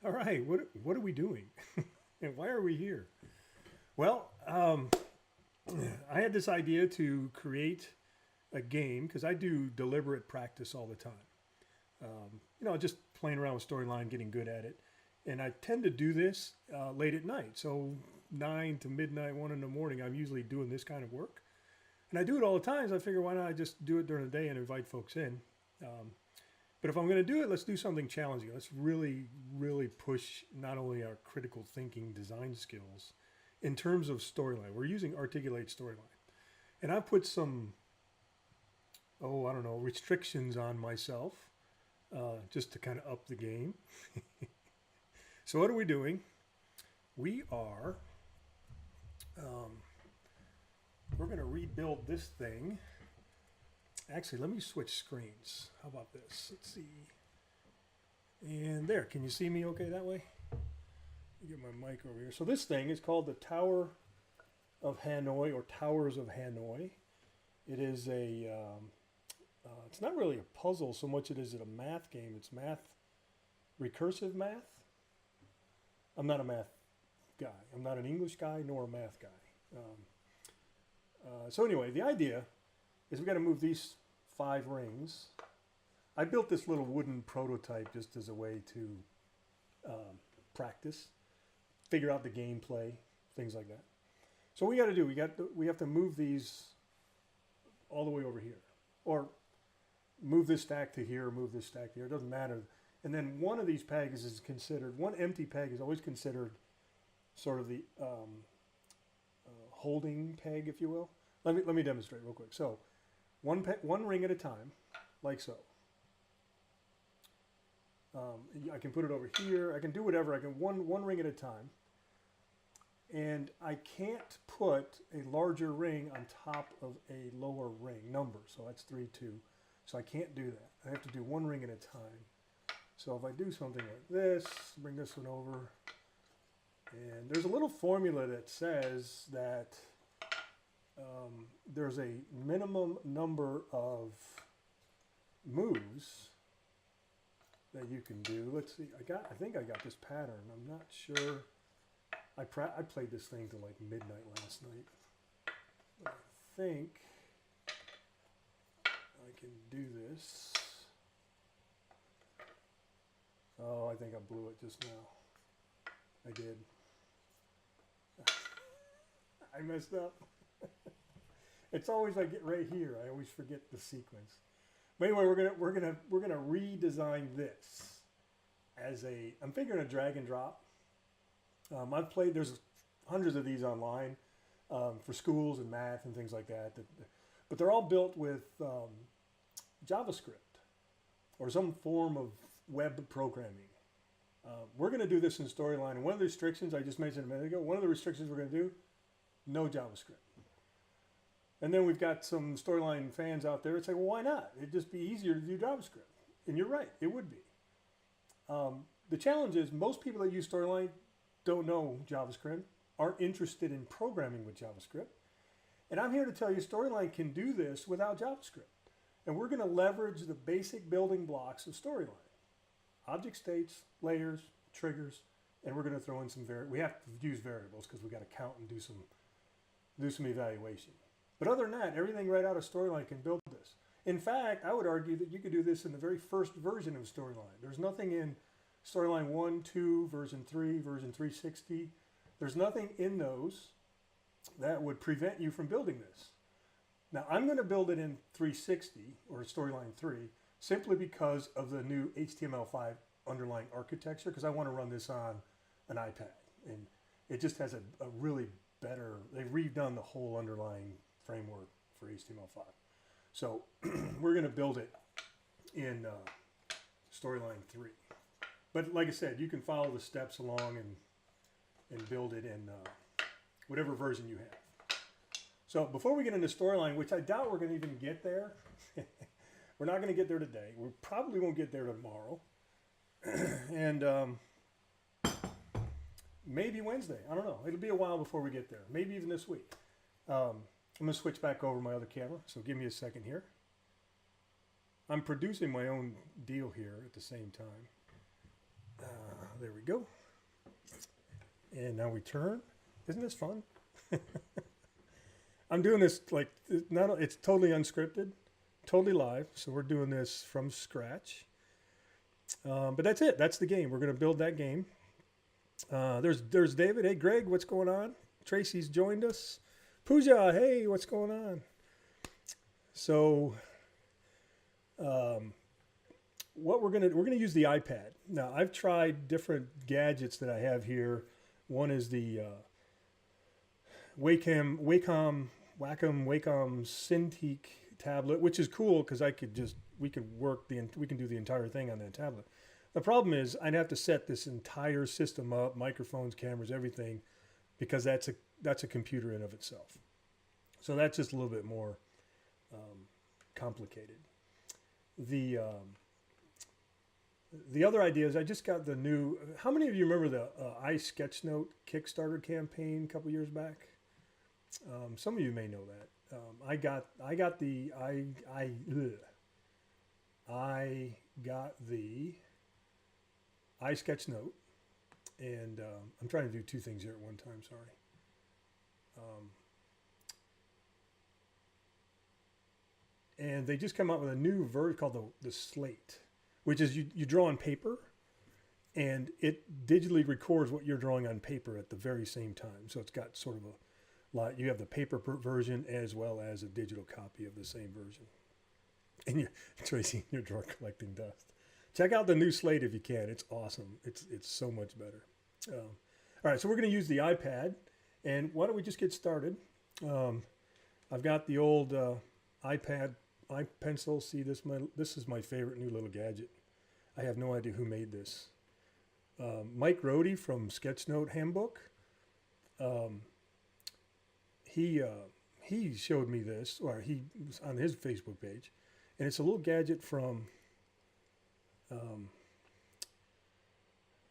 All right, what are we doing? And why are we here? Well, I had this idea to create a game because I do deliberate practice all the time. Just playing around with storyline, getting good at it. And I tend to do this late at night. So 9 to midnight, 1 in the morning, I'm usually doing this kind of work. And I do it all the time, so I figure why not I just do it during the day and invite folks in. But if I'm going to do it, let's do something challenging. Let's really, really push not only our critical thinking design skills in terms of storyline. We're using Articulate Storyline. And I put some, restrictions on myself just to kind of up the game. So what are we doing? We are, we're going to rebuild this thing. Actually, let me switch screens. How about this? Let's see. And there, can you see me okay that way? Let me get my mic over here. So this thing is called the Tower of Hanoi, or Towers of Hanoi. It is it's not really a puzzle so much as it a math game. It's math, recursive math. I'm not a math guy. I'm not an English guy nor a math guy. So anyway, the idea is we got to move these 5 rings. I built this little wooden prototype just as a way to practice, figure out the gameplay, things like that. So what we got to do, we have to move these all the way over here, or move this stack to here, move this stack to here. It doesn't matter. And then one of these pegs is considered, one empty peg is always considered sort of the holding peg, if you will. Let me demonstrate real quick. So one ring at a time, like so. I can put it over here. I can do whatever. I can one ring at a time. And I can't put a larger ring on top of a lower ring number. So that's 3, 2. So I can't do that. I have to do one ring at a time. So if I do something like this, bring this one over. And there's a little formula that says that there's a minimum number of moves that you can do. Let's see. I think I got this pattern. I'm not sure. I played this thing till like midnight last night. But I think I can do this. Oh, I think I blew it just now. I did. I messed up. It's always I get right here. I always forget the sequence. But anyway, we're gonna redesign this as a. I'm figuring a drag and drop. I've played. There's hundreds of these online for schools and math and things like that. But they're all built with JavaScript or some form of web programming. We're going to do this in Storyline. And one of the restrictions I just mentioned a minute ago, one of the restrictions we're going to do, no JavaScript. And then we've got some Storyline fans out there that say, well, why not? It'd just be easier to do JavaScript. And you're right, it would be. The challenge is most people that use Storyline don't know JavaScript, aren't interested in programming with JavaScript. And I'm here to tell you Storyline can do this without JavaScript. And we're going to leverage the basic building blocks of Storyline. Object states, layers, triggers, and we're going to throw in some we have to use variables because we got to count and do some evaluation. But other than that, everything right out of Storyline can build this. In fact, I would argue that you could do this in the very first version of Storyline. There's nothing in Storyline 1, 2, version 3, version 360. There's nothing in those that would prevent you from building this. Now, I'm going to build it in 360 or Storyline 3 simply because of the new HTML5 underlying architecture, because I want to run this on an iPad. And it just has a really better, they've redone the whole underlying framework for HTML5. So we're going to build it in Storyline 3. But like I said, you can follow the steps along and build it in whatever version you have. So before we get into Storyline, which I doubt we're going to even get there, we're not going to get there today. We probably won't get there tomorrow. And maybe Wednesday. I don't know. It'll be a while before we get there. Maybe even this week. I'm going to switch back over my other camera, so give me a second here. I'm producing my own deal here at the same time. there we go. And now we turn. Isn't this fun? I'm doing this like, it's totally unscripted, totally live. So we're doing this from scratch. But that's it. That's the game. We're going to build that game. There's David. Hey, Greg, what's going on? Tracy's joined us. Pooja, hey, what's going on? So, what we're gonna use the iPad. Now, I've tried different gadgets that I have here. One is the Wacom Cintiq tablet, which is cool because we can do the entire thing on that tablet. The problem is I'd have to set this entire system up, microphones, cameras, everything, because that's a computer in of itself. So that's just a little bit more complicated. The other idea is I just got the new. How many of you remember the iSketchnote Kickstarter campaign a couple years back? Some of you may know that. I got the iSketchnote, and I'm trying to do two things here at one time. Sorry. And they just come out with a new version called the Slate, which is you draw on paper, and it digitally records what you're drawing on paper at the very same time. So it's got sort of a lot. You have the paper version as well as a digital copy of the same version. And Tracy, you're drawer collecting dust. Check out the new Slate if you can. It's awesome. It's so much better. All right, so we're going to use the iPad, and why don't we just get started? I've got the old iPad iPencil. See, this is my favorite new little gadget. I have no idea who made this. Mike Rohde from Sketchnote Handbook. He showed me this, or he was on his Facebook page, and it's a little gadget from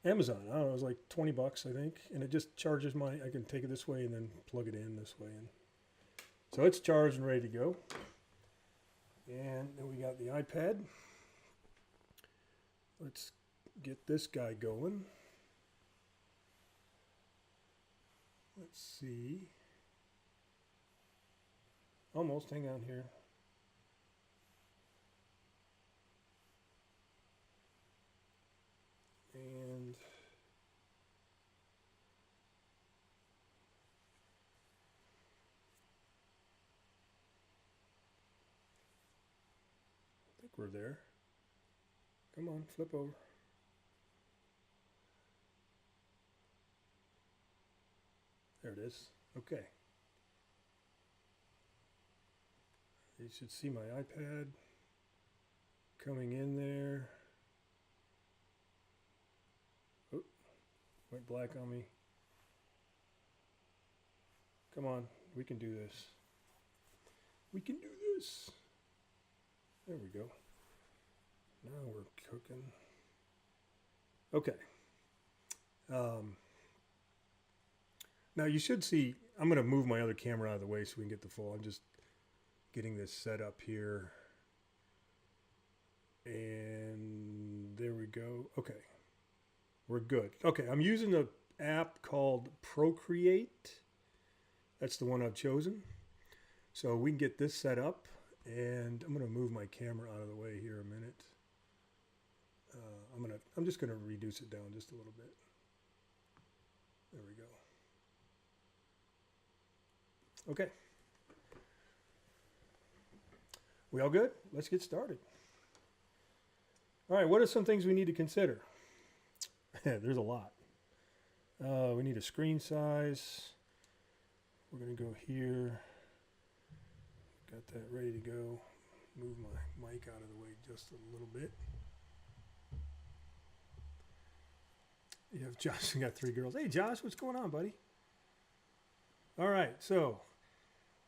Amazon. I don't know, it was like $20, I think, and it just charges I can take it this way and then plug it in this way, and so it's charged and ready to go. And then we got the iPad. Let's get this guy going. Let's see. Almost, hang on here. And I think we're there. Come on, flip over. There it is. Okay. You should see my iPad coming in there. Oh, went black on me. Come on, we can do this. We can do this. There we go. Now we're cooking. Okay. Now you should see, I'm going to move my other camera out of the way so we can get the full. I'm just getting this set up here. And there we go. Okay. We're good. Okay, I'm using an app called Procreate. That's the one I've chosen. So we can get this set up. And I'm going to move my camera out of the way here a minute. I'm just going to reduce it down just a little bit. There we go. Okay. We all good? Let's get started. All right, what are some things we need to consider? There's a lot. We need a screen size. We're going to go here. Got that ready to go. Move my mic out of the way just a little bit. You have Josh, you got 3 girls. Hey Josh, what's going on, buddy? All right, so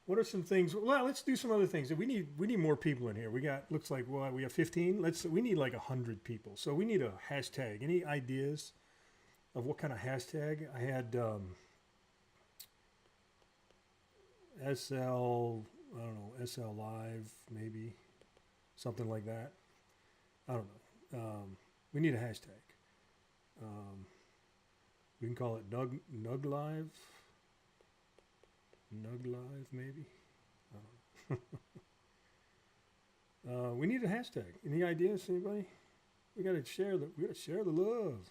what are some things? Well, let's do some other things. We need more people in here. Looks like we have 15. We need like 100 people. So we need a hashtag. Any ideas of what kind of hashtag? I had SL, I don't know, SL Live, maybe something like that. I don't know. We need a hashtag. We can call it Nug Live. Nug Live, maybe. We need a hashtag. Any ideas, anybody? We gotta share the love.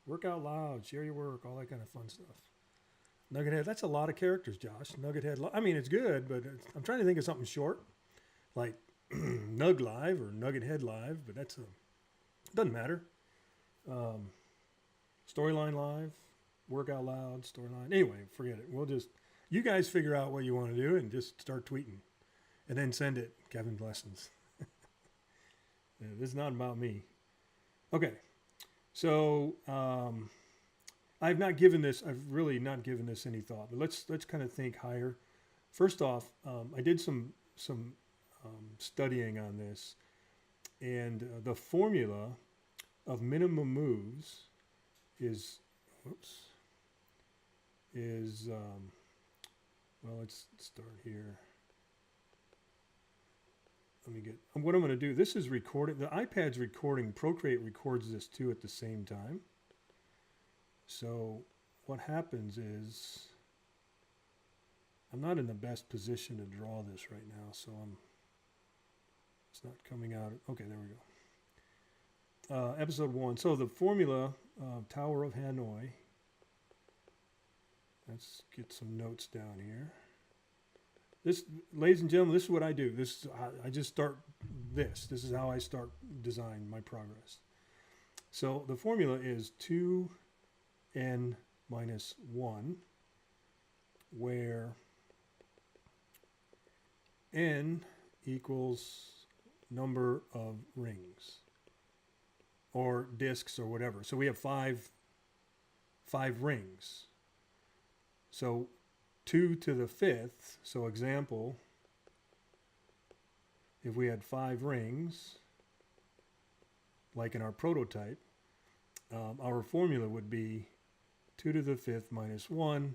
Work out loud, share your work, all that kind of fun stuff. NuggetHead, that's a lot of characters, Josh. NuggetHead, I mean, it's good, but I'm trying to think of something short, like Nug Live or NuggetHead Live, but doesn't matter. Storyline Live, Work Out Loud, Storyline. Anyway, forget it. You guys figure out what you want to do and just start tweeting. And then send it, Kevin Blessings. This is not about me. Okay, so I've really not given this any thought, but let's kind of think higher. First off, I did some studying on this, and the formula of minimum moves is well, let's start here. What I'm going to do, this is recording, the iPad's recording, Procreate records this too at the same time. So what happens is, I'm not in the best position to draw this right now, so it's not coming out. Okay, there we go. Episode 1. So the formula, Tower of Hanoi. Let's get some notes down here. This, ladies and gentlemen, this is what I do. I just start this. This is how I start design my progress. So the formula is 2n minus 1, where n equals number of rings or discs or whatever. So we have five rings. So 2 to the 5th, so example, if we had 5 rings, like in our prototype, our formula would be 2 to the 5th minus 1,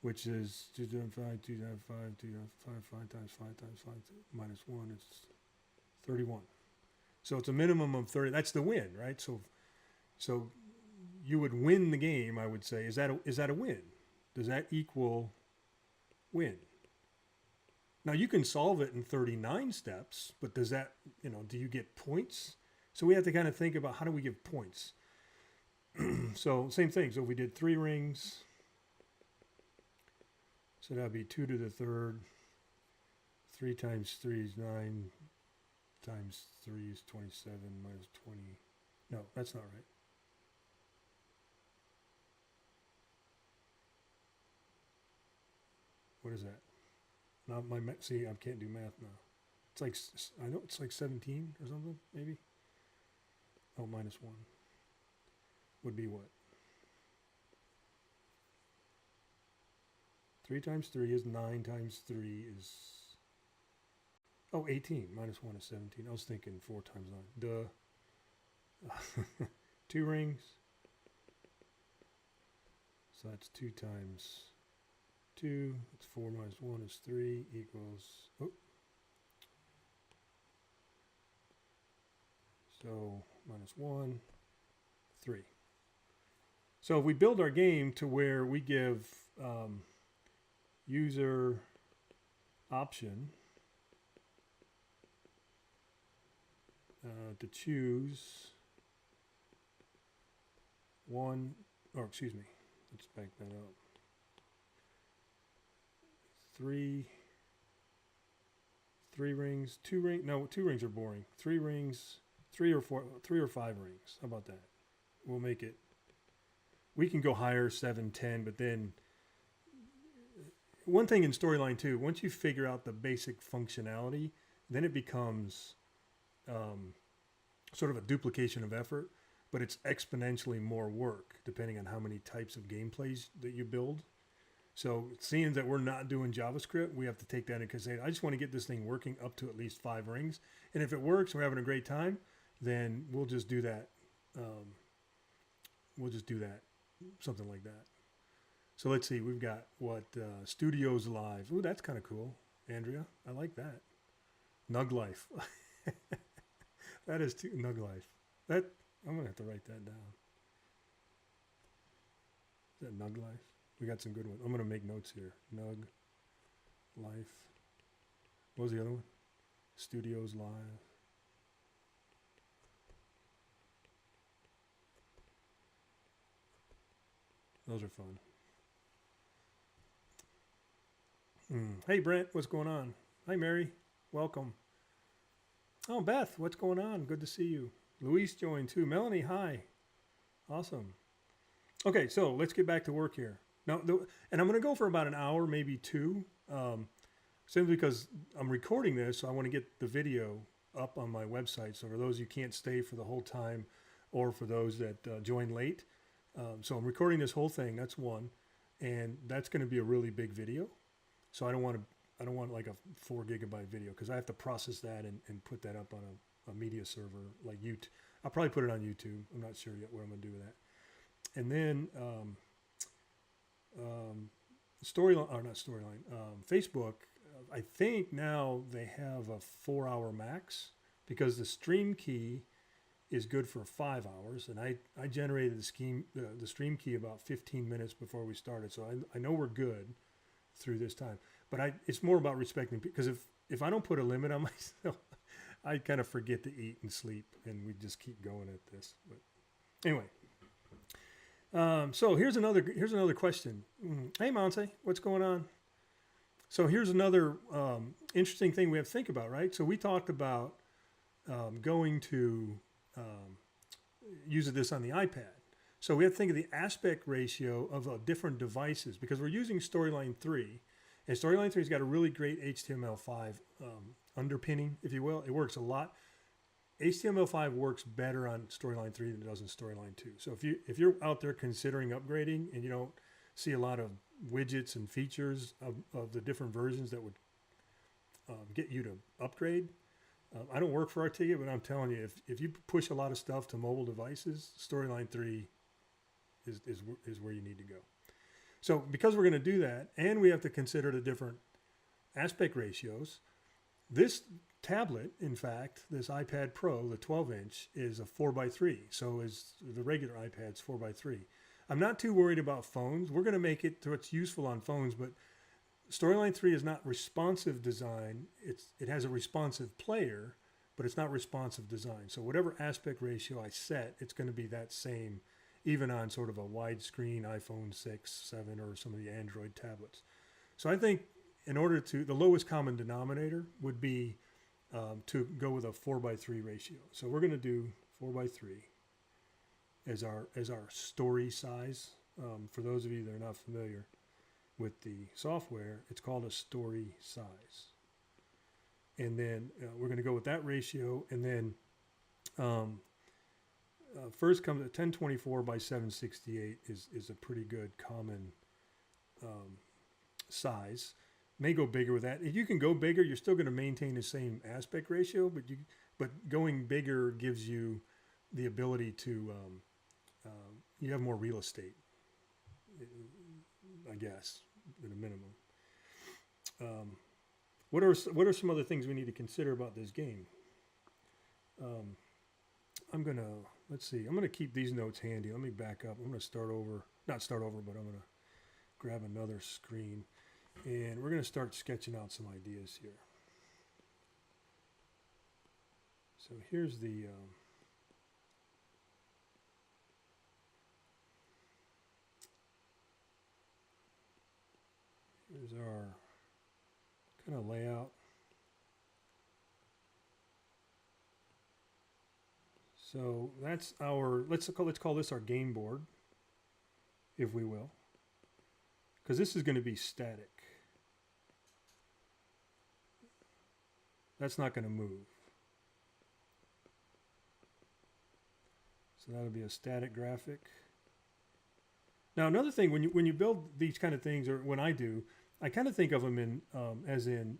which is 2 times 5, 2 times 5, 2 times 5, 5 times 5 times 5 minus 1 is 31. So it's a minimum of 30. That's the win, right? So you would win the game, I would say. Is that a win? Does that equal win? Now you can solve it in 39 steps, but does that, do you get points? So we have to kind of think about, how do we give points? So same thing. So if we did 3 rings, so that would be 2 to the 3rd. 3 times 3 is 9, times 3 is 27, minus 20. No, that's not right. What is that? Not my see, I can't do math now. It's like, I know it's like 17 or something, maybe. Oh, minus 1 would be what? 3 times 3 is 9 times 3 is, 18. Minus 1 is 17. I was thinking 4 times 9. Duh. 2 rings. So that's 2 times 2, it's 4 minus 1 is 3, equals, so minus 1, 3. So if we build our game to where we give user option to choose one, let's back that up. 3 rings, 2 rings. No, 2 rings are boring. 3 rings, 3 or 5 rings. How about that? We'll make it. We can go higher, 7, 10, but then one thing in Storyline too, once you figure out the basic functionality, then it becomes sort of a duplication of effort, but it's exponentially more work depending on how many types of gameplays that you build. So seeing that we're not doing JavaScript, we have to take that into say, I just want to get this thing working up to at least 5 rings. And if it works, we're having a great time, then we'll just do that. Something like that. So let's see, we've got what, Studioz Live. Ooh, that's kind of cool, Andrea. I like that. Nug Life. That is Nug Life. I'm going to have to write that down. Is that Nug Life? We got some good ones. I'm going to make notes here. Nug Life. What was the other one? Studioz Live. Those are fun. Hey, Brent, what's going on? Hi, Mary. Welcome. Oh, Beth, what's going on? Good to see you. Luis joined too. Melanie, hi. Awesome. Okay, so let's get back to work here. Now, and I'm going to go for about an hour, maybe two, simply because I'm recording this, so I want to get the video up on my website. So for those who can't stay for the whole time, or for those that join late, so I'm recording this whole thing. That's one, and that's going to be a really big video. So I don't want like a 4 gigabyte video because I have to process that and put that up on a media server like YouTube. I'll probably put it on YouTube. I'm not sure yet what I'm going to do with that. And then Facebook, I think now they have a 4-hour max because the stream key is good for 5 hours. And I generated the stream key about 15 minutes before we started. So I know we're good through this time. But it's more about respecting, because if I don't put a limit on myself, I kind of forget to eat and sleep, and we just keep going at this. But anyway. So here's another question. Hey, Monse, what's going on? So here's another interesting thing we have to think about, right? So we talked about going to use this on the iPad. So we have to think of the aspect ratio of different devices because we're using Storyline 3. And Storyline 3's got a really great HTML5 underpinning, if you will. It works a lot. HTML5 works better on Storyline 3 than it does in Storyline 2. So if you're out there considering upgrading and you don't see a lot of widgets and features of the different versions that would get you to upgrade, I don't work for Articulate, but I'm telling you, if you push a lot of stuff to mobile devices, Storyline 3 is where you need to go. So because we're going to do that, and we have to consider the different aspect ratios, this tablet, in fact, this iPad Pro, the 12-inch, is a 4:3. So is the regular iPad's 4:3. I'm not too worried about phones. We're going to make it so it's useful on phones, but Storyline 3 is not responsive design. It has a responsive player, but it's not responsive design. So whatever aspect ratio I set, it's going to be that same, even on sort of a widescreen iPhone 6, 7, or some of the Android tablets. So I think in order to, the lowest common denominator would be to go with a 4:3 ratio. So we're going to do 4:3 as our story size. For those of you that are not familiar with the software, it's called a story size. And then we're going to go with that ratio, and then first comes a 1024 by 768 is a pretty good common size. May go bigger with that. If you can go bigger, you're still going to maintain the same aspect ratio, but going bigger gives you the ability to you have more real estate, I guess, at a minimum. What are some other things we need to consider about this game? I'm gonna keep these notes handy. Let me back up. I'm gonna not start over, but I'm gonna grab another screen, and we're gonna start sketching out some ideas here. So here's the here's our kind of layout. So that's our, let's call this our game board, if we will, because this is going to be static. That's not going to move. So that'll be a static graphic. Now another thing, when you build these kind of things, or when I do, I kind of think of them in as in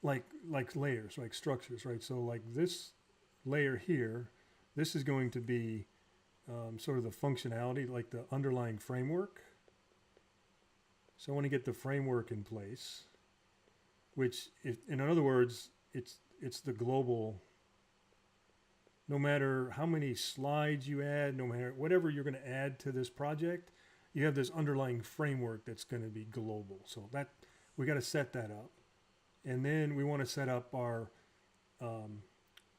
like layers, like structures, right? So like this layer here, this is going to be sort of the functionality, like the underlying framework. So I want to get the framework in place, which, in other words, it's the global no matter how many slides you add, no matter whatever you're going to add to this project, you have this underlying framework that's going to be global. So that we got to set that up. And then we want to set up our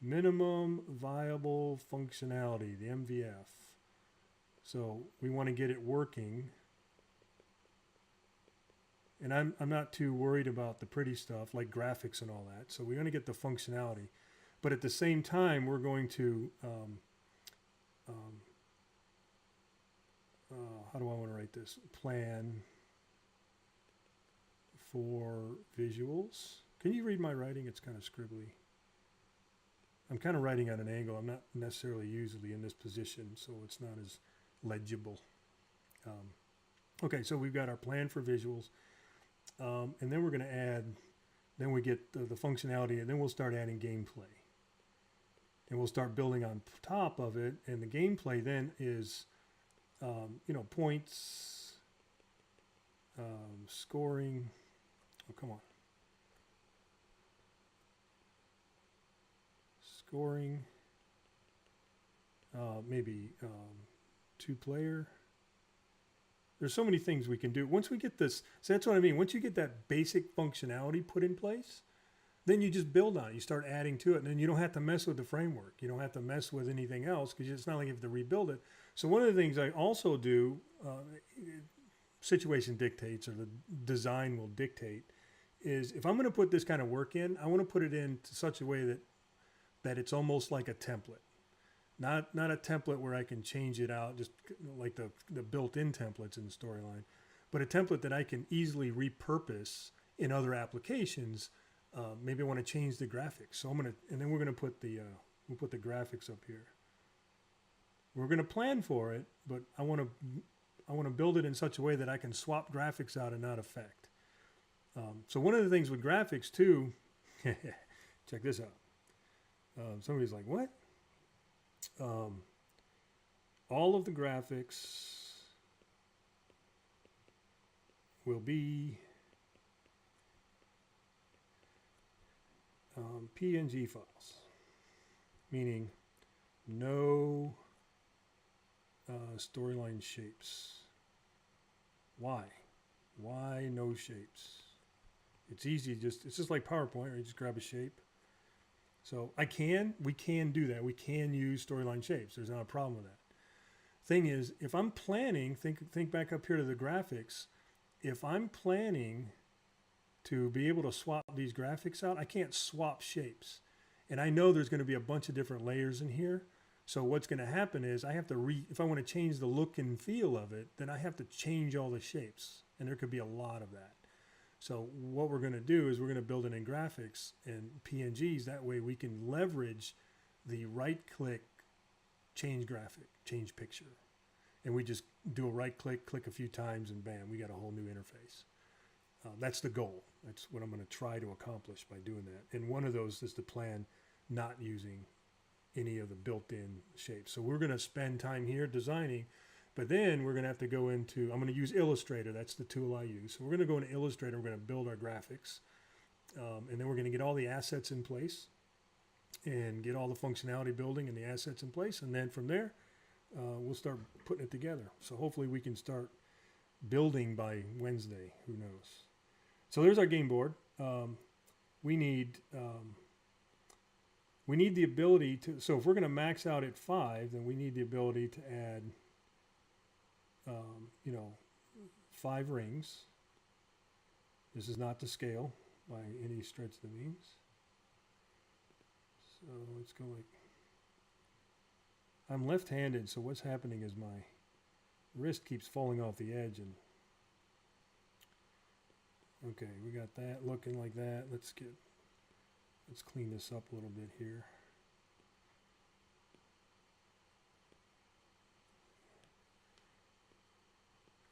minimum viable functionality, the MVF. So we want to get it working. And I'm not too worried about the pretty stuff like graphics and all that. So we're going to get the functionality. But at the same time, we're going to, how do I want to write this? Plan for visuals. Can you read my writing? It's kind of scribbly. I'm kind of writing at an angle. I'm not necessarily usually in this position, so it's not as legible. Okay, so we've got our plan for visuals. And then we're going to add, then we get the functionality, and then we'll start adding gameplay. And we'll start building on top of it. And the gameplay then is, you know, points, scoring. Oh, come on. Scoring. Maybe 2-player. There's so many things we can do. Once we get this, so that's what I mean. Once you get that basic functionality put in place, then you just build on it. You start adding to it, and then you don't have to mess with the framework. You don't have to mess with anything else because it's not like you have to rebuild it. So one of the things I also do, situation dictates or the design will dictate, is if I'm going to put this kind of work in, I want to put it in to such a way that it's almost like a template. Not a template where I can change it out, just like the built-in templates in the storyline, but a template that I can easily repurpose in other applications. Maybe I want to change the graphics, so and then we're gonna put the we'll put the graphics up here. We're gonna plan for it, but I want to build it in such a way that I can swap graphics out and not affect. So one of the things with graphics too, check this out. Somebody's like, what? All of the graphics will be PNG files, meaning no storyline shapes. Why? Why no shapes? It's easy, it's just like PowerPoint, right? You just grab a shape. So we can do that. We can use storyline shapes. There's not a problem with that. Thing is, if I'm planning, think back up here to the graphics. If I'm planning to be able to swap these graphics out, I can't swap shapes. And I know there's going to be a bunch of different layers in here. So what's going to happen is I have to if I want to change the look and feel of it, then I have to change all the shapes. And there could be a lot of that. So what we're going to do is we're going to build it in graphics and PNGs. That way we can leverage the right-click, change graphic, change picture. And we just do a right-click, click a few times, and bam, we got a whole new interface. That's the goal. That's what I'm going to try to accomplish by doing that. And one of those is to plan not using any of the built-in shapes. So we're going to spend time here designing. But then we're going to have to go into, I'm going to use Illustrator. That's the tool I use. So we're going to go into Illustrator. We're going to build our graphics. And then we're going to get all the assets in place and get all the functionality building and the assets in place. And then from there, we'll start putting it together. So hopefully we can start building by Wednesday. Who knows? So there's our game board. We need the ability to, so if we're going to max out at 5, then we need the ability to add 5 rings. This is not to scale by any stretch of the means. So let's go like, I'm left-handed, so what's happening is my wrist keeps falling off the edge, and okay, we got that looking like that. Let's clean this up a little bit here.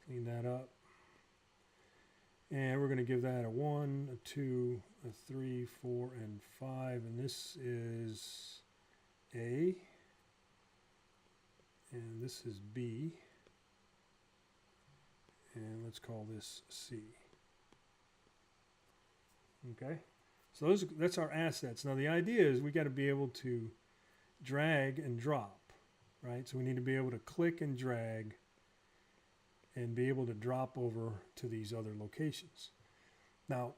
Clean that up. And we're going to give that a 1, a 2, a 3, 4, and 5. And this is A. And this is B. And let's call this C. Okay. So that's our assets. Now the idea is we got to be able to drag and drop, right? So we need to be able to click and drag and be able to drop over to these other locations. Now,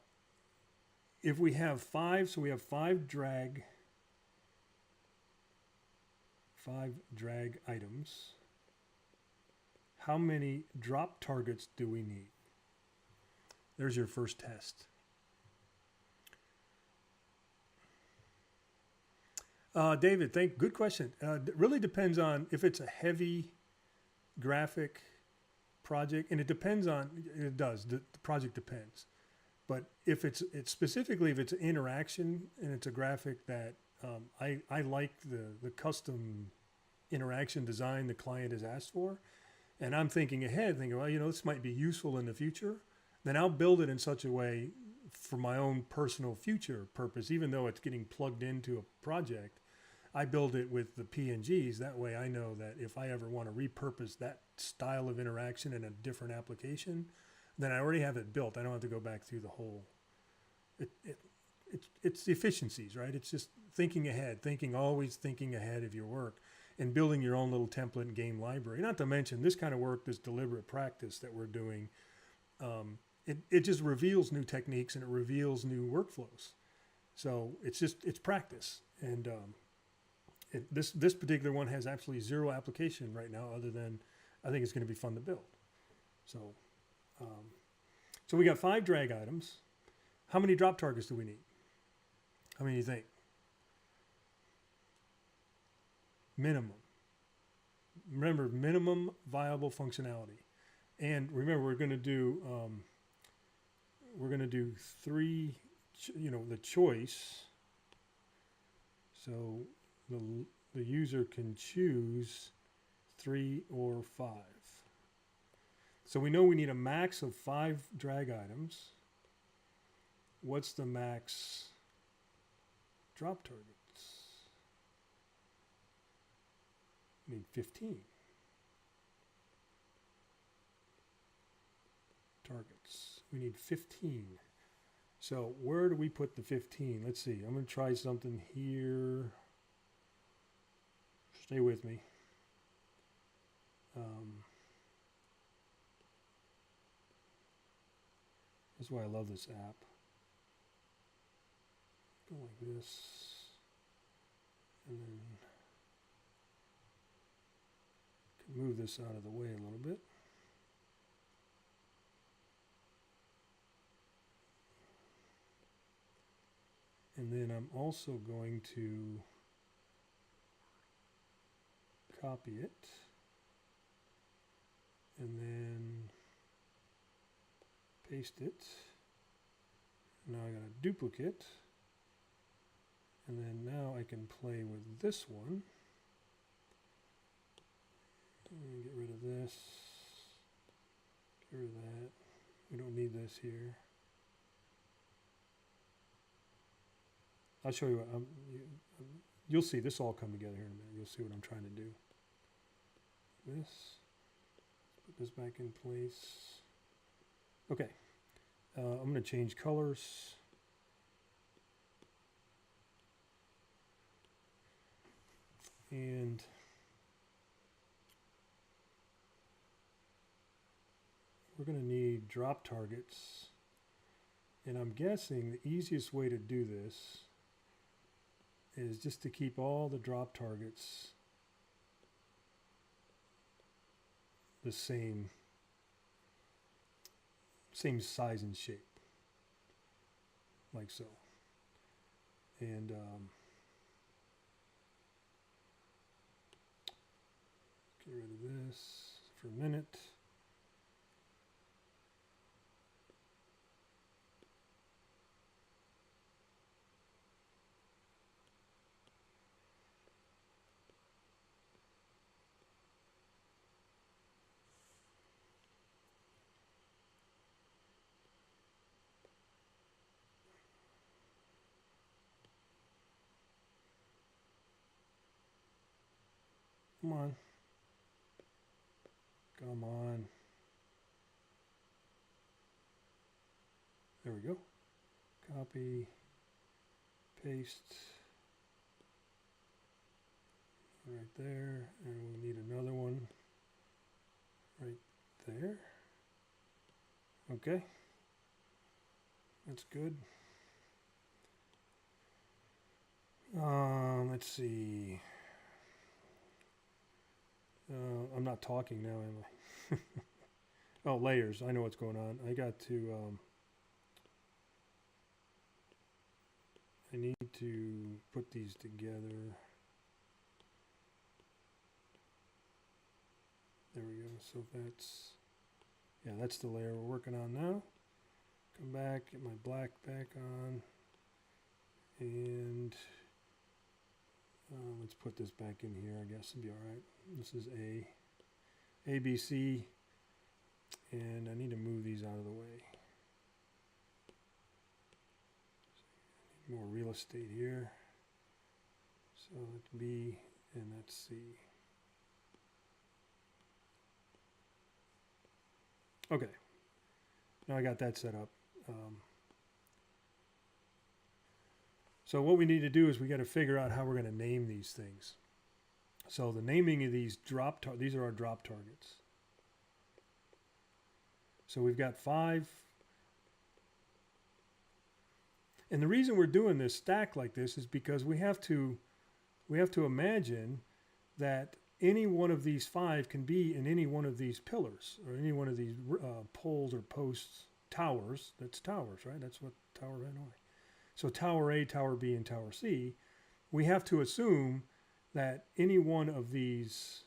if we have 5, so we have 5 drag items, how many drop targets do we need? There's your first test. David, good question. It really depends on if it's a heavy graphic project, and it depends on, it does, the project depends. But if it's specifically, if it's an interaction and it's a graphic that I like the custom interaction design the client has asked for, and I'm thinking ahead, thinking, well, this might be useful in the future, then I'll build it in such a way for my own personal future purpose, even though it's getting plugged into a project. I build it with the PNGs. That way I know that if I ever want to repurpose that style of interaction in a different application, then I already have it built. I don't have to go back through the whole. It's the efficiencies, right? It's just thinking ahead, always thinking ahead of your work and building your own little template and game library. Not to mention this kind of work, this deliberate practice that we're doing, it just reveals new techniques and it reveals new workflows. So it's practice. And this particular one has absolutely zero application right now, other than I think it's going to be fun to build. So we got 5 drag items. How many drop targets do we need? How many do you think? Minimum. Remember, minimum viable functionality. And remember, we're going to do 3. The choice. So the user can choose 3 or 5. So we know we need a max of 5 drag items. What's the max drop targets? We need 15 targets. We need 15. So where do we put the 15? Let's see. I'm going to try something here. Stay with me. That's why I love this app. Go like this. And then can move this out of the way a little bit. And then I'm also going to copy it. And then paste it. Now I got a duplicate. And then now I can play with this one. And get rid of this. Get rid of that. We don't need this here. I'll show you what you'll see this all come together here in a minute. You'll see what I'm trying to do. This. Put this back in place. Okay. I'm going to change colors. And we're going to need drop targets. And I'm guessing the easiest way to do this is just to keep all the drop targets the same size and shape, like so. And get rid of this for a minute. Come on. Come on. There we go. Copy, paste. right there, and we'll need another one right there. Okay, that's good. Let's see. I'm not talking now, am I? Oh, layers. I know what's going on. I got to. I need to put these together. There we go. So that's the layer we're working on now. Come back, get my black back on, and let's put this back in here. I guess it'll be all right. This is A, B, C, and I need to move these out of the way. More real estate here. So that's B and that's C. Okay, now I got that set up. So what we need to do is we got to figure out how we're going to name these things. So the naming of these these are our drop targets. So we've got 5. And the reason we're doing this stack like this is because we have to imagine that any one of these 5 can be in any one of these pillars or any one of these poles or posts, towers. That's towers, right? That's what Tower of Hanoi. So Tower A, Tower B, and Tower C, we have to assume that any one of these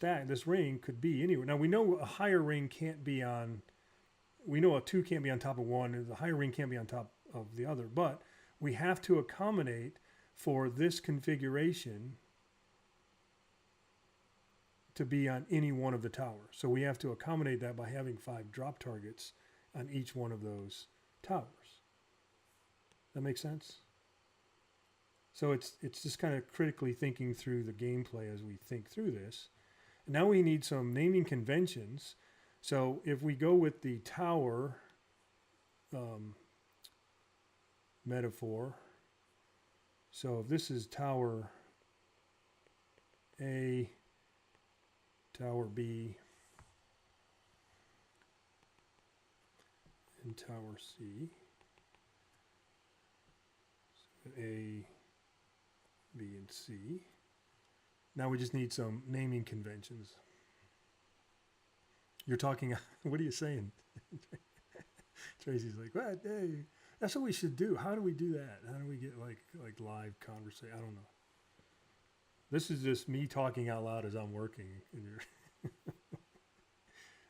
this ring could be anywhere. Now we know a higher ring can't be on, we know a 2 can't be on top of 1, and the higher ring can't be on top of the other, but we have to accommodate for this configuration to be on any one of the towers. So we have to accommodate that by having 5 drop targets on each one of those towers. That makes sense? So it's just kind of critically thinking through the gameplay as we think through this. And now we need some naming conventions. So if we go with the tower metaphor, so if this is Tower A, Tower B, and Tower C, so A, B, and C. Now we just need some naming conventions. You're talking, what are you saying? Tracy's like, what? Hey, that's what we should do. How do we do that? How do we get like live conversation? I don't know. This is just me talking out loud as I'm working.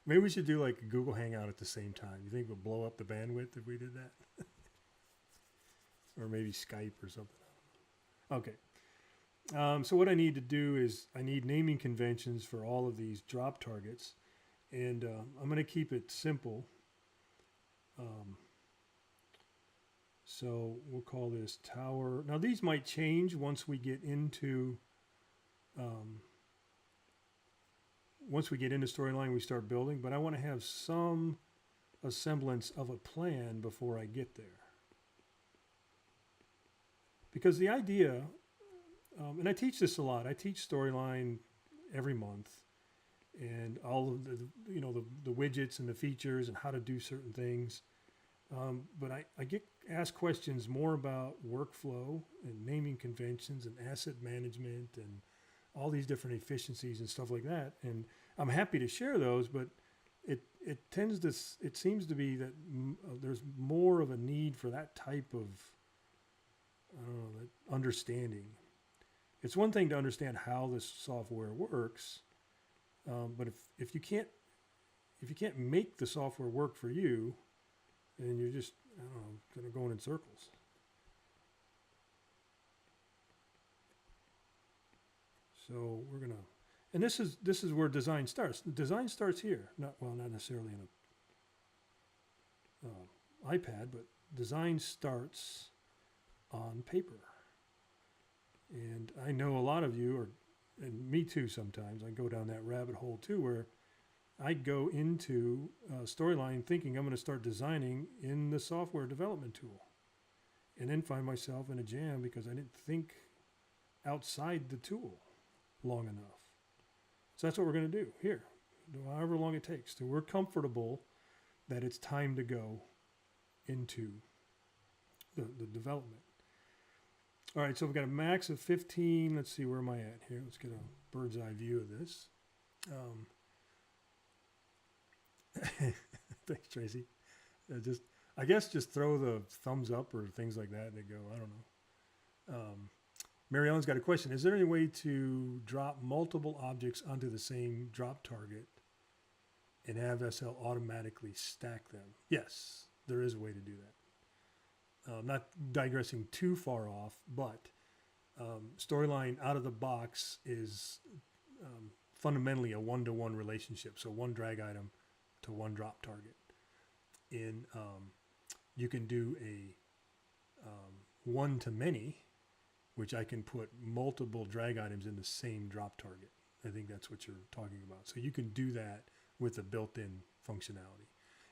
Maybe we should do like a Google Hangout at the same time. You think we'll blow up the bandwidth if we did that? Or maybe Skype or something. Okay. So what I need to do is I need naming conventions for all of these drop targets. And I'm going to keep it simple. So we'll call this tower. Now these might change once we get into storyline, we start building, but I want to have some semblance of a plan before I get there. Because the idea, and I teach this a lot. I teach storyline every month, and all of the widgets and the features and how to do certain things. But I get asked questions more about workflow and naming conventions and asset management and all these different efficiencies and stuff like that. And I'm happy to share those, but it seems to be that there's more of a need for that type of, that understanding. It's one thing to understand how this software works, but if you can't make the software work for you, then you're just kind of going in circles. So we're gonna, and this is where design starts. Design starts here, not necessarily in a iPad, but design starts on paper. And I know a lot of you and me too sometimes, I go down that rabbit hole too, where I go into storyline thinking I'm going to start designing in the software development tool, and then find myself in a jam because I didn't think outside the tool long enough. So that's what we're going to do here, however long it takes. So we're comfortable that it's time to go into the development. All right, so we've got a max of 15. Let's see, where am I at here? Let's get a bird's eye view of this. Thanks, Tracy. I guess just throw the thumbs up or things like that. They go, I don't know. Mary Ellen's got a question. Is there any way to drop multiple objects onto the same drop target and have SL automatically stack them? Yes, there is a way to do that. Not digressing too far off, but Storyline out of the box is fundamentally a one-to-one relationship. So one drag item to one drop target. You can do a one-to-many, which I can put multiple drag items in the same drop target. I think that's what you're talking about. So you can do that with the built-in functionality.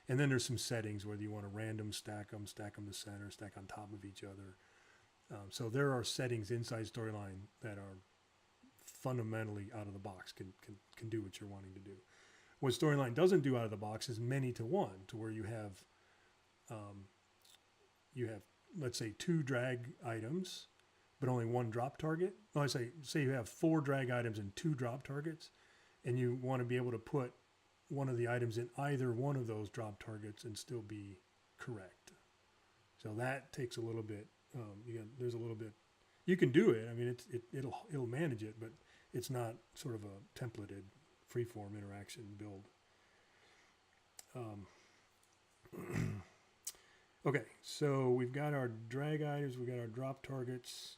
And then there's some settings, whether you want to random stack them to center, stack on top of each other. So there are settings inside Storyline that are fundamentally out of the box, can do what you're wanting to do. What Storyline doesn't do out of the box is many to one, to where you have let's say 2 drag items, but only 1 drop target. No, say you have 4 drag items and 2 drop targets, and you want to be able to put one of the items in either one of those drop targets and still be correct. So that takes a little bit. There's a little bit. You can do it. I mean, it'll manage it, but it's not sort of a templated freeform interaction build. Okay, so we've got our drag items, we've got our drop targets.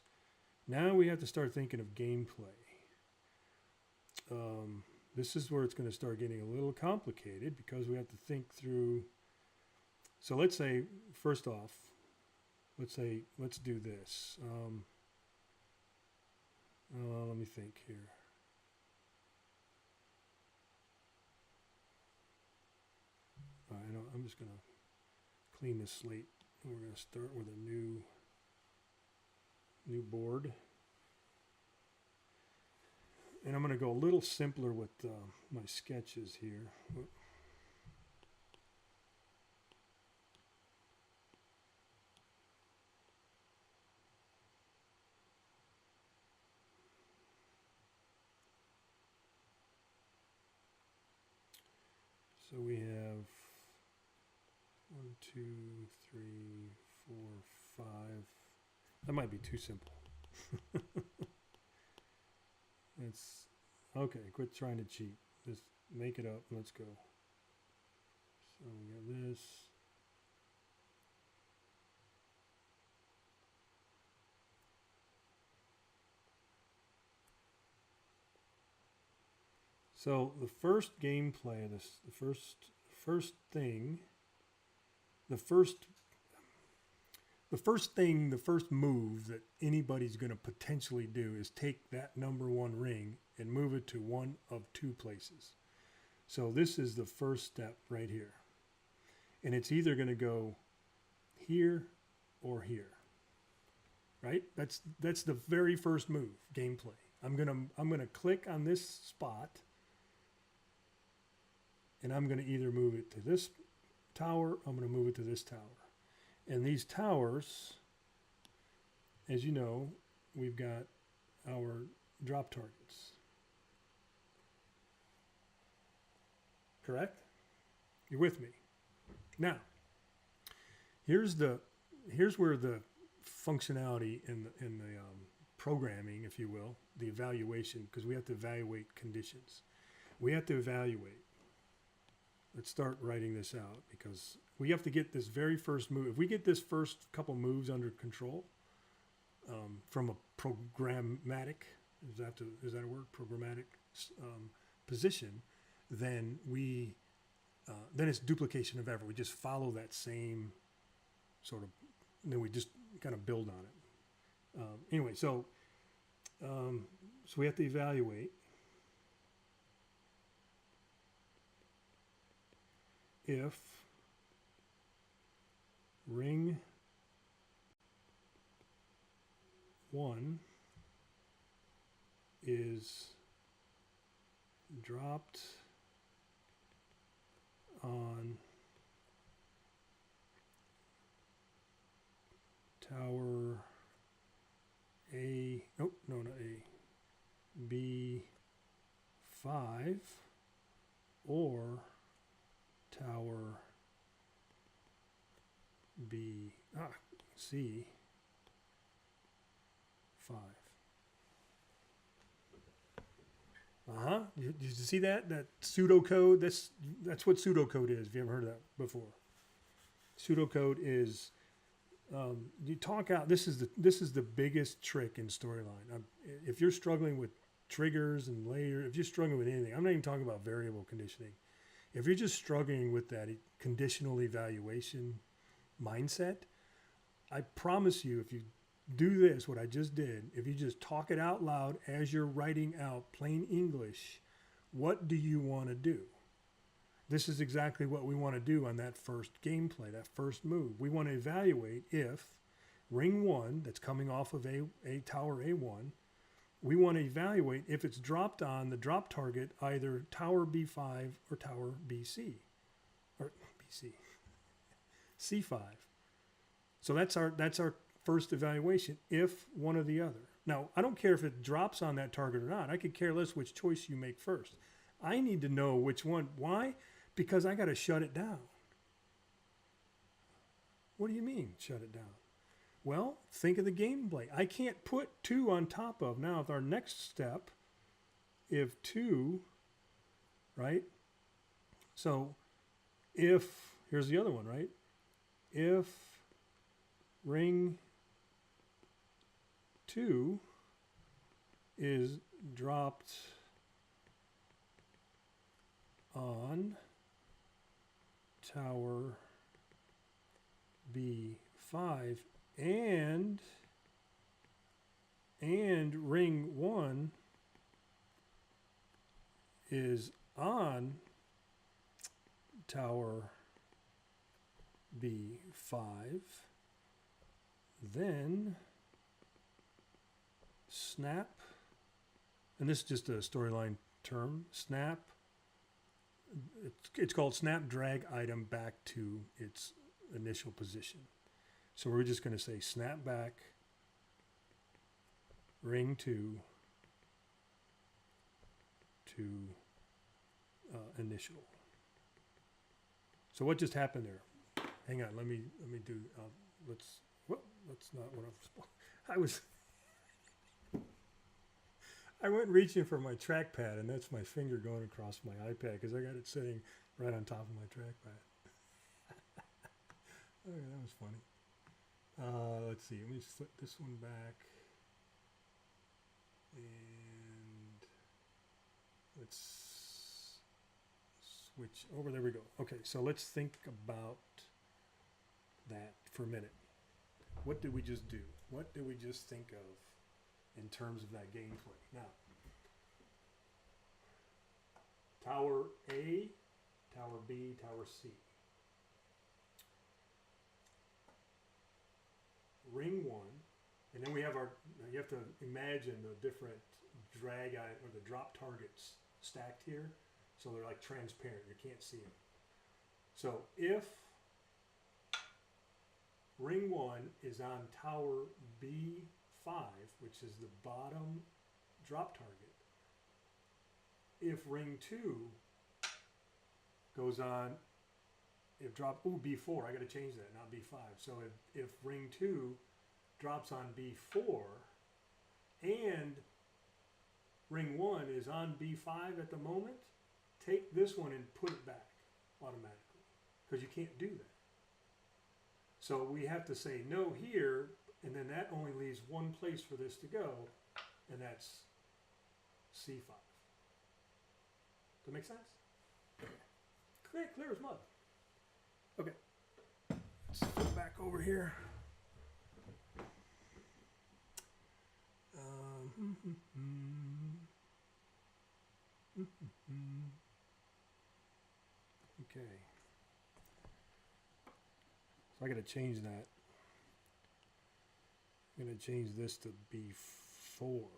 Now we have to start thinking of gameplay. This is where it's going to start getting a little complicated, because we have to think through. So let's say, first off, let's do this. Let me think here. All right, I'm just going to clean this slate, and we're going to start with a new board. And I'm going to go a little simpler with my sketches here. So we have 1, 2, 3, 4, 5. That might be too simple. It's okay. Quit trying to cheat. Just make it up. Let's go. So we got this. So the first gameplay, the first move that anybody's going to potentially do is take that number 1 ring and move it to one of 2 places. So this is the first step right here. And it's either going to go here or here. Right? That's the very first move, gameplay. I'm going to click on this spot, and I'm going to either move it to this tower, I'm going to move it to this tower. And these towers, as you know, we've got our drop targets. Correct? You're with me. Now, here's where the functionality in the programming, if you will, the evaluation, because we have to evaluate conditions. We have to evaluate. Let's start writing this out, because we have to get this very first move. If we get this first couple moves under control from a programmatic, is that a word? Programmatic position, then then it's duplication of effort. We just follow that same sort of, then we just kind of build on it. Anyway, so we have to evaluate. If ring 1 is dropped on tower A, nope, no, not A, B5 or tower C5. Did you see that? That pseudocode? That's what pseudocode is. If you ever heard of that before, pseudocode is you talk out. This is the biggest trick in storyline. If you're struggling with triggers and layers, if you're struggling with anything, I'm not even talking about variable conditioning. If you're just struggling with that conditional evaluation mindset, I promise you, if you do this, what I just did, if you just talk it out loud as you're writing out plain English, what do you want to do? This is exactly what we want to do on that first gameplay, that first move. We want to evaluate if ring 1 that's coming off of a tower A1, we want to evaluate if it's dropped on the drop target, either tower B5 or tower BC, or BC, C5. So that's our first evaluation, if one or the other. Now, I don't care if it drops on that target or not. I could care less which choice you make first. I need to know which one. Why? Because I got to shut it down. What do you mean, shut it down? Well, think of the gameplay. I can't put 2 on top of. Now, if our next step, if 2, right? So, if, here's the other one, right? If ring 2 is dropped on tower B5 and ring 1 is on tower B5, then snap, and this is just a storyline term, snap, it's called snap drag item back to its initial position. So we're just going to say snap back ring 2 to initial. So what just happened there? Hang on, let me do, that's not what I went reaching for my trackpad, and that's my finger going across my iPad because I got it sitting right on top of my trackpad. Okay, that was funny. Let's see, let me flip this one back. And let's switch over. There we go. Okay, so let's think about that for a minute. What did we just do? What did we just think of in terms of that gameplay? Now, tower A, tower B, tower C. Ring 1, and then we have you have to imagine the different drag or the drop targets stacked here. So they're like transparent, you can't see them. So if ring 1 is on tower B5, which is the bottom drop target, if ring 2 goes on, B4, I got to change that, not B5. So if ring 2 drops on B4 and ring 1 is on B5 at the moment, take this one and put it back automatically, because you can't do that. So we have to say no here, and then that only leaves one place for this to go, and that's C5. Does that make sense? Okay. Clear as mud. Okay, let's flip back over here. Okay, so I got to change that. I'm going to change this to B4.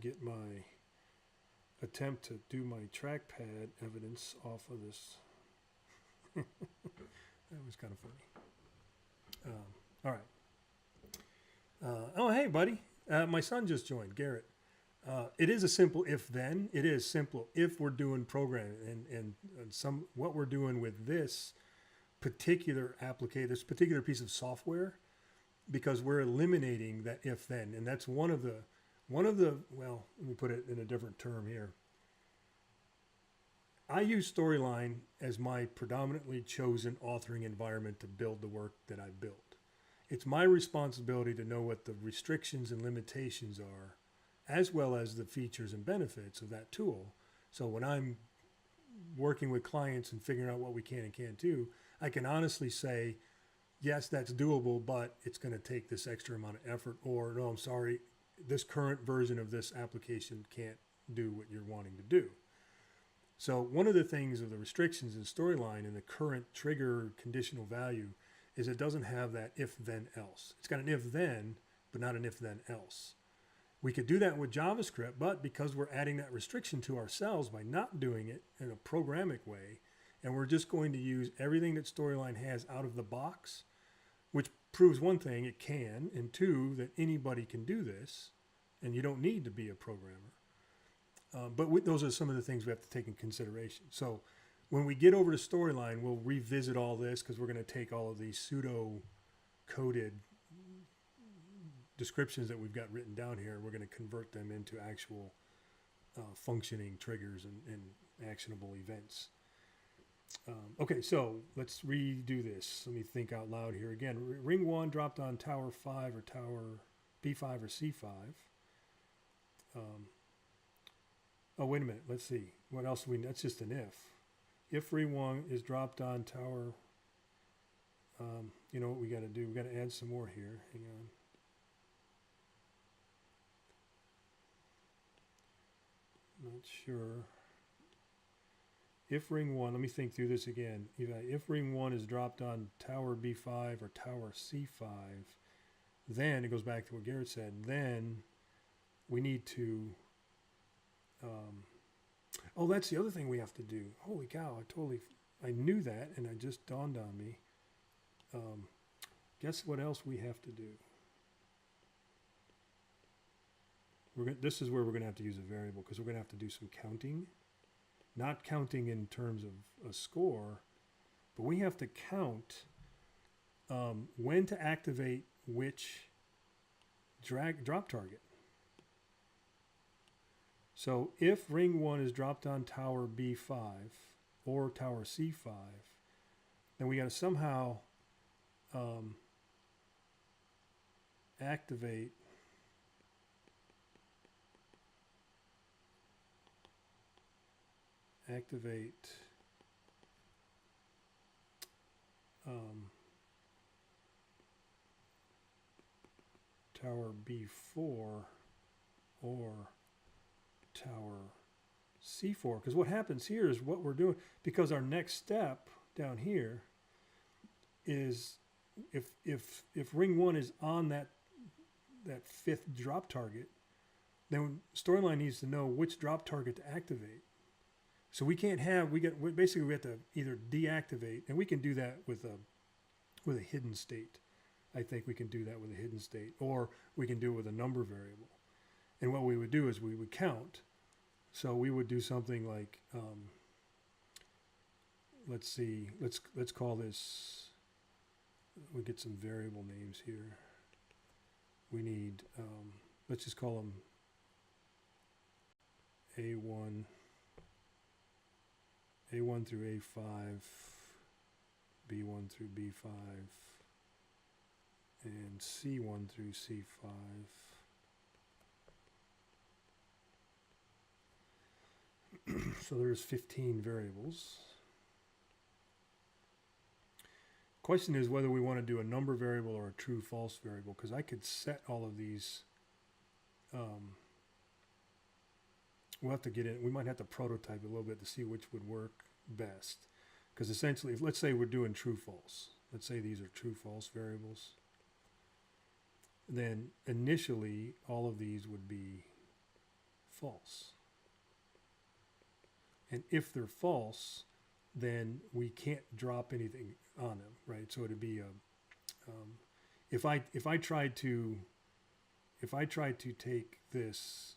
get my attempt to do my trackpad evidence off of this. That was kind of funny. All right. Oh, hey, buddy. My son just joined, Garrett. It is a simple if-then. It is simple if we're doing programming and what we're doing with this particular this particular piece of software, because we're eliminating that if-then, and that's one of the well, let me put it in a different term here. I use Storyline as my predominantly chosen authoring environment to build the work that I built. It's my responsibility to know what the restrictions and limitations are, as well as the features and benefits of that tool. So when I'm working with clients and figuring out what we can and can't do, I can honestly say, yes, that's doable, but it's going to take this extra amount of effort, or no, I'm sorry, this current version of this application can't do what you're wanting to do. So one of the things of the restrictions in Storyline and the current trigger conditional value is it doesn't have that if then else. It's got an if then, but not an if then else. We could do that with JavaScript, but because we're adding that restriction to ourselves by not doing it in a programmatic way, and we're just going to use everything that Storyline has out of the box, which proves one thing, it can, and two, that anybody can do this, and you don't need to be a programmer. But those are some of the things we have to take in consideration. So when we get over to Storyline, we'll revisit all this because we're going to take all of these pseudo-coded descriptions that we've got written down here, and we're going to convert them into actual functioning triggers and actionable events. Okay, so let's redo this. Let me think out loud here again. Ring 1 dropped on tower 5 or tower B5 or C5. Oh, wait a minute. Let's see. What else do we need? That's just an if. If ring 1 is dropped on tower, you know what we got to do? We got to add some more here. Hang on. Not sure. If ring 1, let me think through this again. If ring 1 is dropped on tower B5 or tower C5, then it goes back to what Garrett said. Then we need to. Oh, that's the other thing we have to do. Holy cow! I knew that, and it just dawned on me. Guess what else we have to do? This is where we're going to have to use a variable because we're going to have to do some counting. Not counting in terms of a score, but we have to count when to activate which drop target. So if ring 1 is dropped on tower B5 or tower C5, then we got to somehow activate tower B4 or tower C4, because what happens here is what we're doing, because our next step down here is if ring 1 is on that fifth drop target, then Storyline needs to know which drop target to activate. So we can't have, we have to either deactivate, and we can do that with a hidden state. I think we can do that with a hidden state, or we can do it with a number variable. And what we would do is we would count. So we would do something like, let's see, let's call this, we'll get some variable names here. We need, let's just call them A1 through A5, B1 through B5, and C1 through C5. So there's 15 variables. Question is whether we want to do a number variable or a true false variable, because I could set all of these. We'll have to get in. We might have to prototype a little bit to see which would work best. Because essentially, let's say we're doing true false. Let's say these are true false variables. Then initially, all of these would be false. And if they're false, then we can't drop anything on them, right? So it'd be if I tried to take this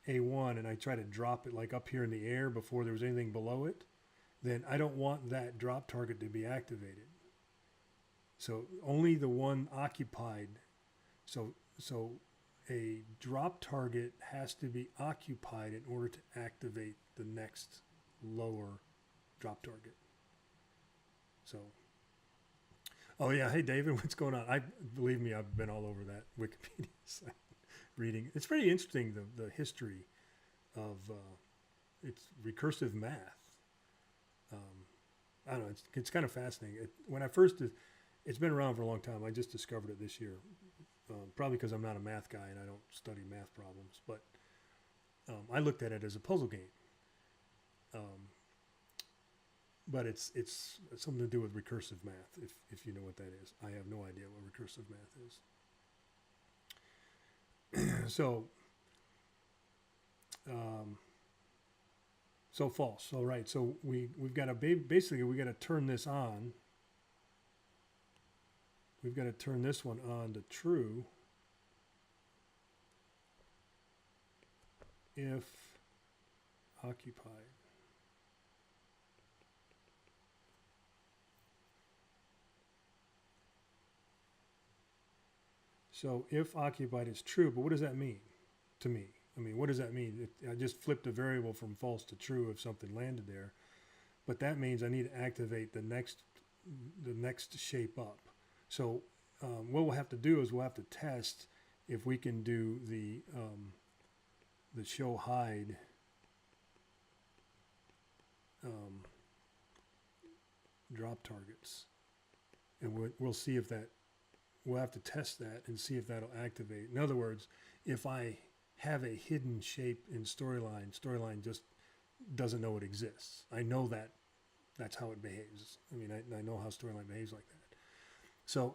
A1 and I try to drop it like up here in the air before there was anything below it, then I don't want that drop target to be activated. So only the one occupied. So a drop target has to be occupied in order to activate the next lower drop target. So, oh yeah, hey David, what's going on? Believe me, I've been all over that Wikipedia site reading. It's pretty interesting, the history of it's recursive math. I don't know, it's kind of fascinating. When I first did, it's been around for a long time. I just discovered it this year, probably because I'm not a math guy and I don't study math problems. But I looked at it as a puzzle game. But it's something to do with recursive math, if you know what that is. I have no idea what recursive math is. So false. So right. So we've got to basically we got to turn this on. We've got to turn this one on to true if occupied. So if occupied is true, but what does that mean to me? I mean, what does that mean? I just flipped a variable from false to true if something landed there, but that means I need to activate the next shape up. So what we'll have to do is we'll have to test if we can do the show hide drop targets, and we'll see if that. We'll have to test that and see if that'll activate. In other words, if I have a hidden shape in storyline just doesn't know it exists. I know that's how it behaves. I mean, I know how storyline behaves like that. So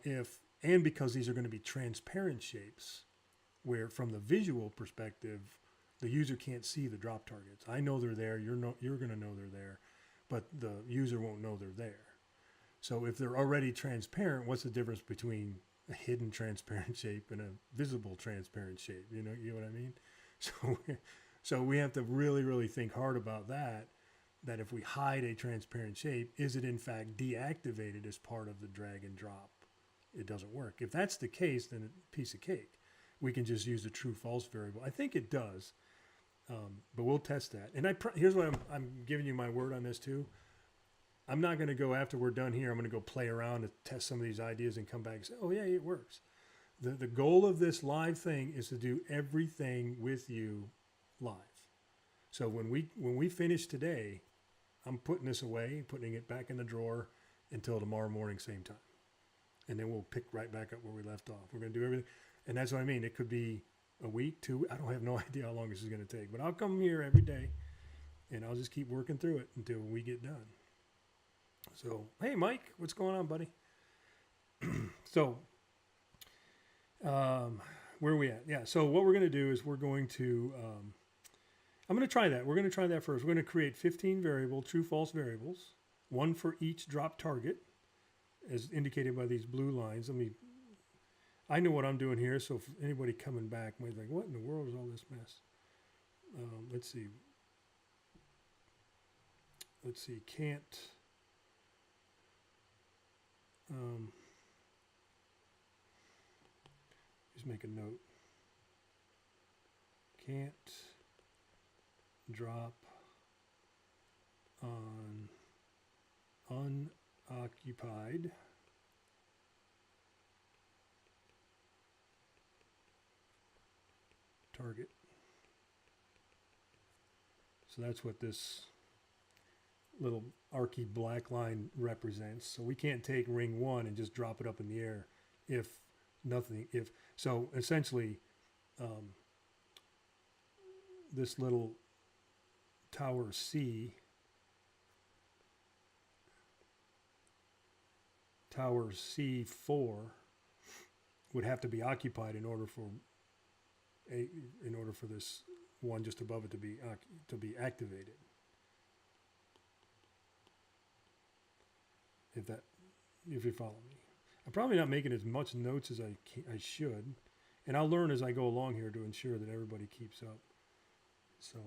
and because these are going to be transparent shapes, where from the visual perspective, the user can't see the drop targets. I know they're there. You're going to know they're there, but the user won't know they're there. So if they're already transparent, what's the difference between a hidden transparent shape and a visible transparent shape? You know what I mean? So we have to really, really think hard about that if we hide a transparent shape, is it in fact deactivated as part of the drag and drop? It doesn't work. If that's the case, then it's a piece of cake. We can just use the true false variable. I think it does, but we'll test that. And here's what I'm giving you my word on this too. I'm not going to go after we're done here. I'm going to go play around and test some of these ideas and come back and say, oh yeah, it works. The goal of this live thing is to do everything with you live. So when we finish today, I'm putting this away, putting it back in the drawer until tomorrow morning, same time. And then we'll pick right back up where we left off. We're going to do everything. And that's what I mean. It could be a week, 2 weeks. I don't have no idea how long this is going to take, but I'll come here every day and I'll just keep working through it until we get done. So, hey, Mike, what's going on, buddy? So, where are we at? Yeah, so what we're going to do is we're going to, I'm going to try that. We're going to try that first. We're going to create 15 variable, true-false variables, one for each drop target, as indicated by these blue lines. I know what I'm doing here, so if anybody coming back might be like, what in the world is all this mess? Let's see. Can't... just make a note. Can't drop on unoccupied target. So that's what this little archy black line represents. So we can't take ring 1 and just drop it up in the air so essentially this little tower C, tower C4 would have to be occupied in order for this one just above it to be activated. If you follow me, I'm probably not making as much notes as I should, and I'll learn as I go along here to ensure that everybody keeps up. So,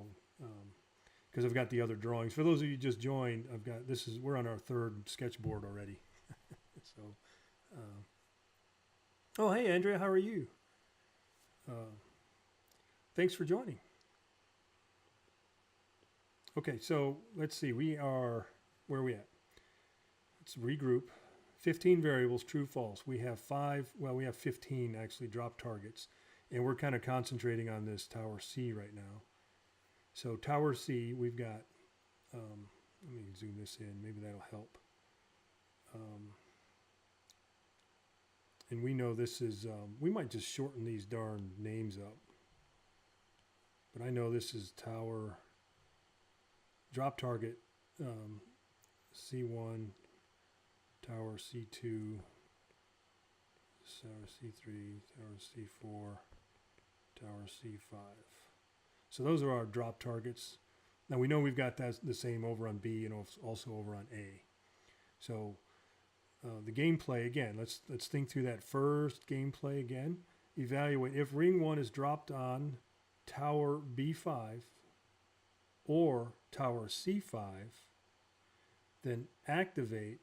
because I've got the other drawings. For those of you who just joined, we're on our third sketchboard already. So, oh hey Andrea, how are you? Thanks for joining. Okay, so let's see. Where are we at? Let's regroup. 15 variables, true, false. We have 15 actually drop targets. And we're kind of concentrating on this tower C right now. So tower C, we've got, let me zoom this in. Maybe that'll help. And we know this is, we might just shorten these darn names up. But I know this is tower, drop target, C1, tower C2, tower C3, tower C4, tower C5. So those are our drop targets. Now we know we've got the same over on B and also over on A. So the gameplay, again, let's think through that first gameplay again. Evaluate if ring 1 is dropped on tower B5 or tower C5, then activate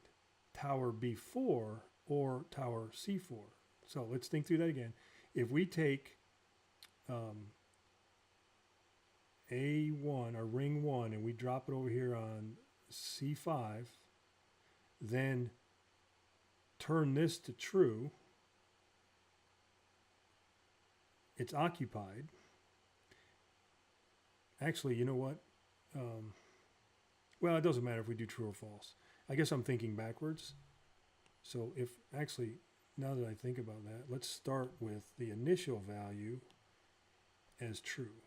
tower B4 or tower C4. So let's think through that again. If we take A1 or ring 1 and we drop it over here on C5, then turn this to true, it's occupied. Actually, you know what? Well, it doesn't matter if we do true or false. I guess I'm thinking backwards. So now that I think about that, let's start with the initial value as true.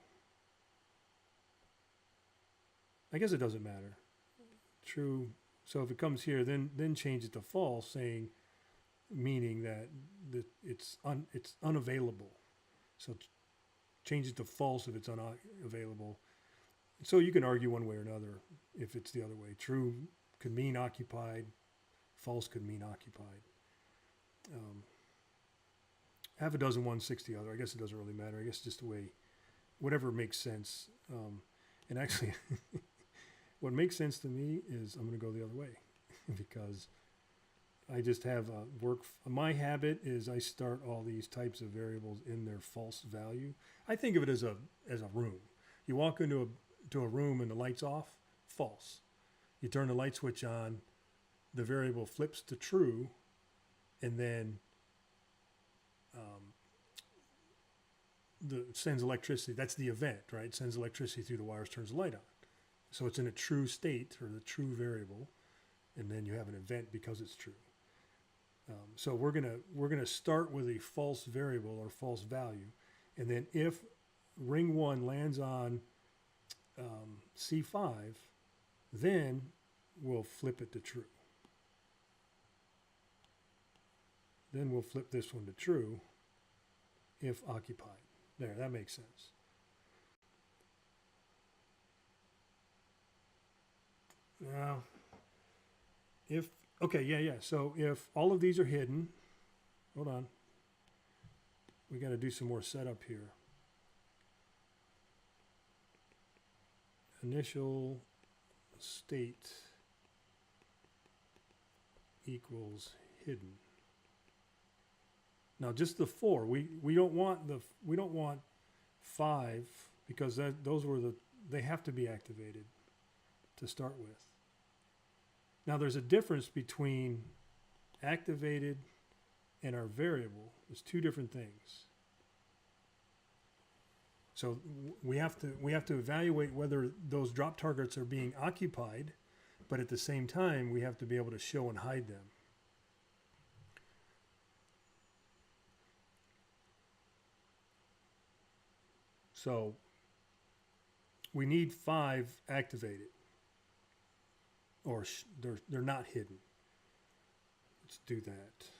I guess it doesn't matter. True. So if it comes here, then change it to false, meaning that it's unavailable. So change it to false if it's unavailable. So you can argue one way or another if it's the other way. True could mean occupied. False could mean occupied. Half a dozen, 1/6 the other. I guess it doesn't really matter. I guess just the way, whatever makes sense. And actually, what makes sense to me is I'm going to go the other way because I just have my habit is I start all these types of variables in their false value. I think of it as a room. You walk into a room and the light's off, false. You turn the light switch on, the variable flips to true, and then sends electricity. That's the event, right? Sends electricity through the wires, turns the light on. So it's in a true state, or the true variable, and then you have an event because it's true. So we're gonna start with a false variable or false value, and then if ring 1 lands on C5, then we'll flip it to true. Then we'll flip this one to true if occupied. There, that makes sense. Now, so if all of these are hidden, hold on. We got to do some more setup here. Initial state equals hidden. Now just the 4. We don't want 5 because they have to be activated to start with. Now there's a difference between activated and our variable. It's two different things. So we have to evaluate whether those drop targets are being occupied, but at the same time we have to be able to show and hide them. So we need 5 activated, or they're not hidden. Let's do that.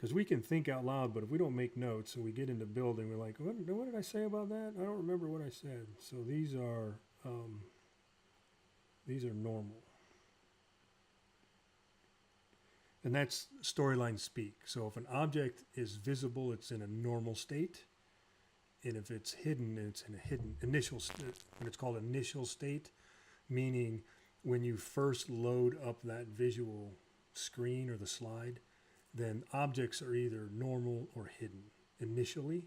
Because we can think out loud, but if we don't make notes and we get into building, we're like, what did I say about that? I don't remember what I said. So these are normal. And that's storyline speak. So if an object is visible, it's in a normal state. And if it's hidden, it's in a hidden initial state. And it's called initial state, meaning when you first load up that visual screen or the slide, then objects are either normal or hidden initially,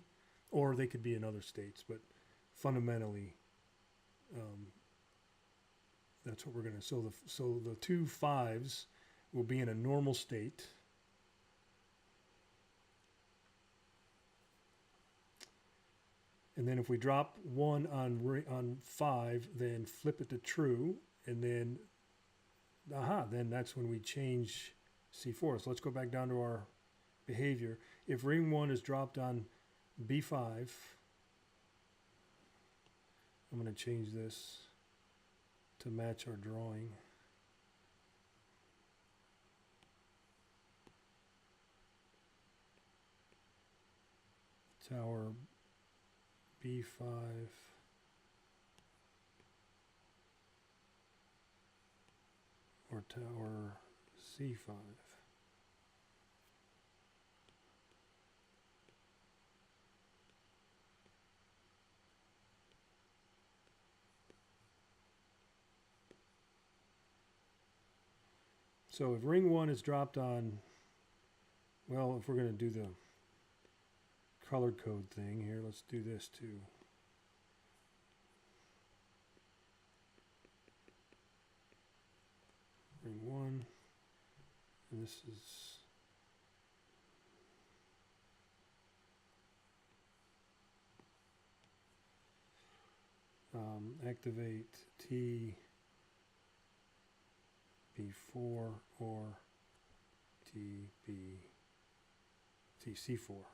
or they could be in other states. But fundamentally, that's what we're going to. So the 2 5s will be in a normal state. And then if we drop 1 on 5, then flip it to true, and then, then that's when we change C4. So let's go back down to our behavior. If ring 1 is dropped on B5, I'm going to change this to match our drawing. Tower B5 or tower C5. So if ring 1 is dropped on, well, if we're going to do the color code thing here, let's do this too. Ring 1, and this is activate T B4 or C4.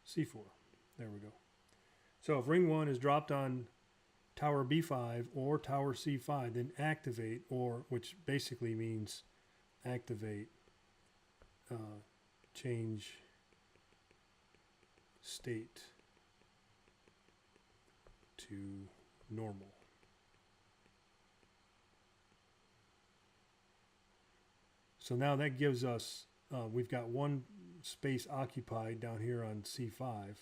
C4. There we go. So if ring 1 is dropped on tower B5 or tower C5, then activate, or which basically means activate, change state to normal. So now that gives us, we've got one space occupied down here on C5.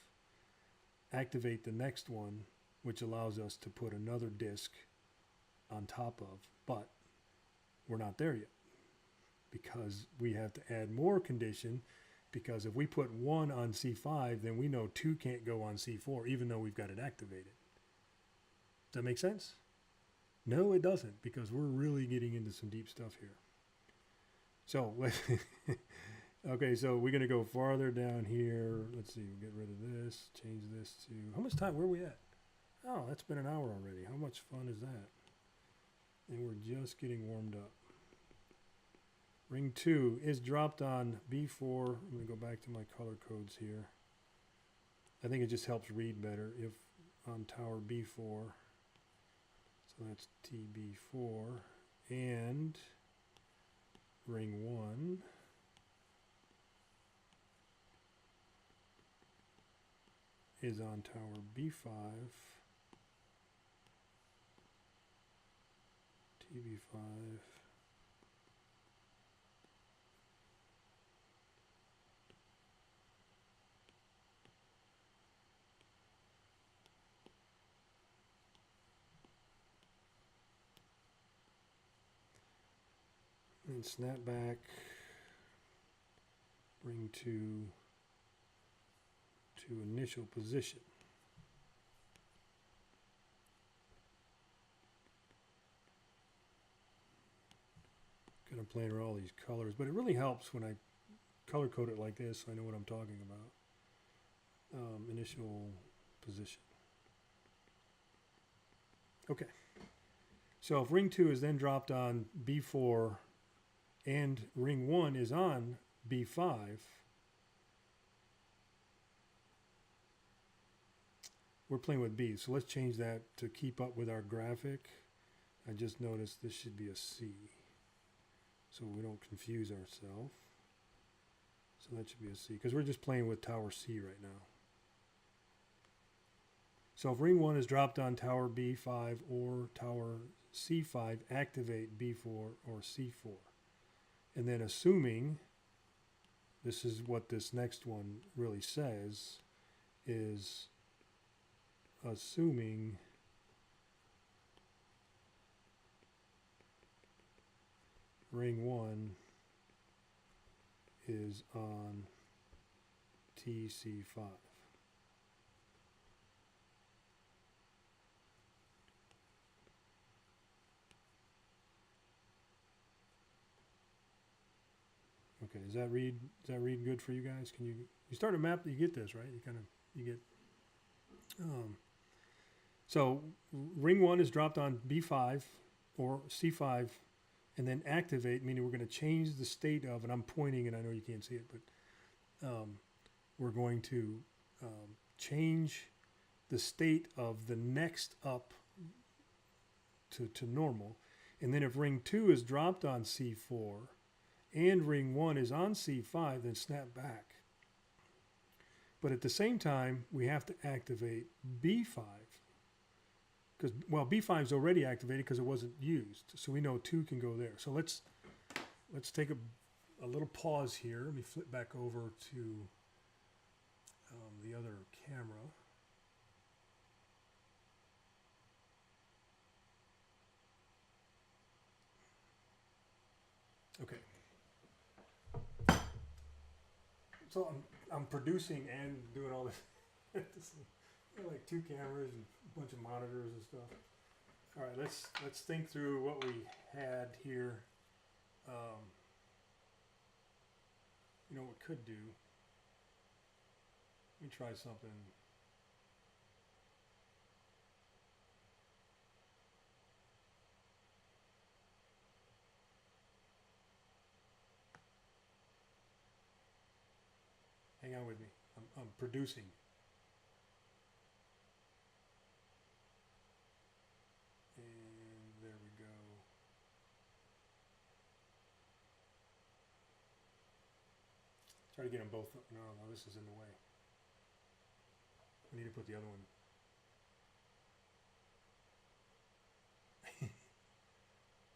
Activate the next one, which allows us to put another disk on top of, but we're not there yet because we have to add more condition, because if we put 1 on C5, then we know 2 can't go on C4 even though we've got it activated. Does that make sense? No, it doesn't, because we're really getting into some deep stuff here. So, okay, so we're going to go farther down here. Let's see, we'll get rid of this, change this to, how much time, where are we at? Oh, that's been an hour already. How much fun is that? And we're just getting warmed up. Ring 2 is dropped on B4. I'm going to go back to my color codes here. I think it just helps read better if on tower B4. So that's TB4. And ring 1 is on tower B5. TB5. And snap back, ring 2 to initial position. Kind of playing around all these colors, but it really helps when I color code it like this so I know what I'm talking about. Initial position. Okay. So if ring 2 is then dropped on B4 and ring 1 is on B5, we're playing with B. So let's change that to keep up with our graphic. I just noticed this should be a C, so we don't confuse ourselves. So that should be a C, because we're just playing with tower C right now. So if ring 1 is dropped on tower B5 or tower C5, activate B4 or C4. And then assuming, this is what this next one really says, is assuming ring 1 is on TC5. Okay, does that read good for you guys? Can you start a map, you get this, right? You get so ring 1 is dropped on B5 or C5 and then activate, meaning we're going to change the state of, and I'm pointing and I know you can't see it, but we're going to change the state of the next up to normal. And then if ring 2 is dropped on C4 and ring 1 is on C5, then snap back. But at the same time, we have to activate B5. Because, well, B5 is already activated because it wasn't used. So we know 2 can go there. So let's take a little pause here. Let me flip back over to the other camera. Okay. So I'm producing and doing all this. Like 2 cameras and a bunch of monitors and stuff. All right, let's think through what we had here. You know what we could do. Let me try something. Hang on with me. I'm producing. And there we go. Try to get them both up. No, this is in the way. We need to put the other one.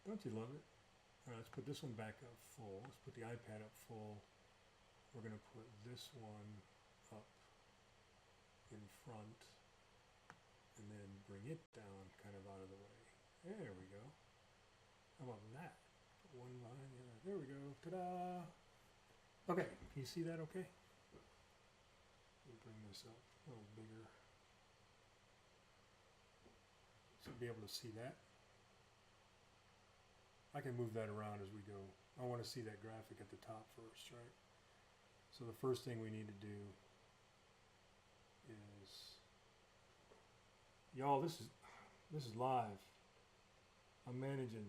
Don't you love it? All right, let's put this one back up full. Let's put the iPad up full. We're going to put this one up in front and then bring it down kind of out of the way. There we go. How about that? Put one behind the other. There we go. Ta-da! Okay, can you see that okay? Let me bring this up a little bigger. Should be able to see that. I can move that around as we go. I want to see that graphic at the top first, right? So the first thing we need to do is, y'all, this is live. I'm managing.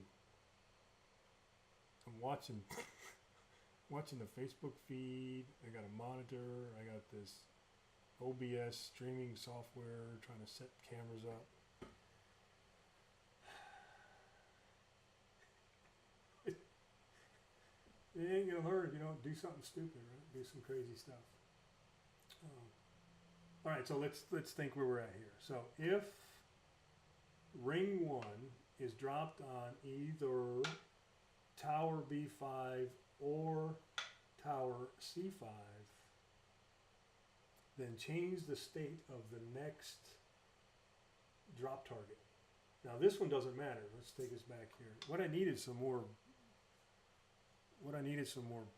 I'm watching watching the Facebook feed. I got a monitor. I got this OBS streaming software, trying to set cameras up. It ain't gonna hurt if you don't do something stupid, right? Do some crazy stuff. All right, so let's think where we're at here. So if ring 1 is dropped on either tower B5 or tower C5, then change the state of the next drop target. Now this one doesn't matter. Let's take us back here. What I need is some more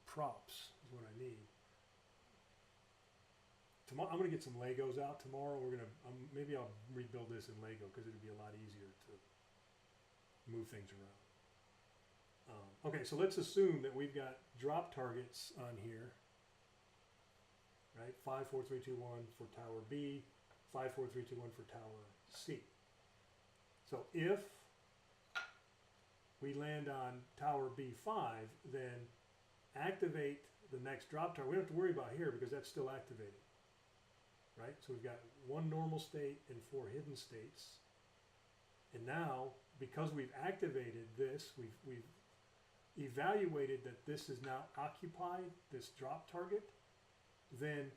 props is what I need. Tomorrow, I'm going to get some Legos out tomorrow. Maybe I'll rebuild this in Lego because it'd be a lot easier to move things around. Okay, so let's assume that we've got drop targets on here, right? 5, 4, 3, 2, 1 for tower B, 5, 4, 3, 2, 1 for tower C. So if we land on tower B5, then activate the next drop tower. We don't have to worry about here because that's still activated, right? So we've got 1 normal state and 4 hidden states. And now, because we've activated this, we've evaluated that this is now occupied, this drop target, then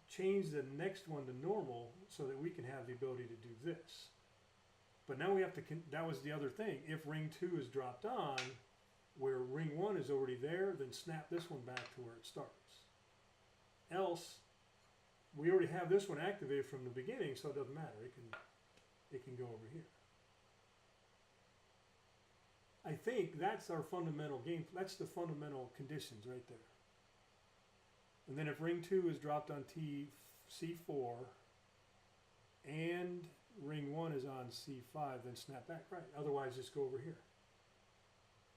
change the next one to normal so that we can have the ability to do this. But now we have to, that was the other thing. If ring 2 is dropped on, where ring 1 is already there, then snap this one back to where it starts. Else, we already have this one activated from the beginning, so it doesn't matter. It can go over here. I think that's our fundamental game. That's the fundamental conditions right there. And then if ring 2 is dropped on C4 and ring 1 is on C5, then snap back, right? Otherwise, just go over here.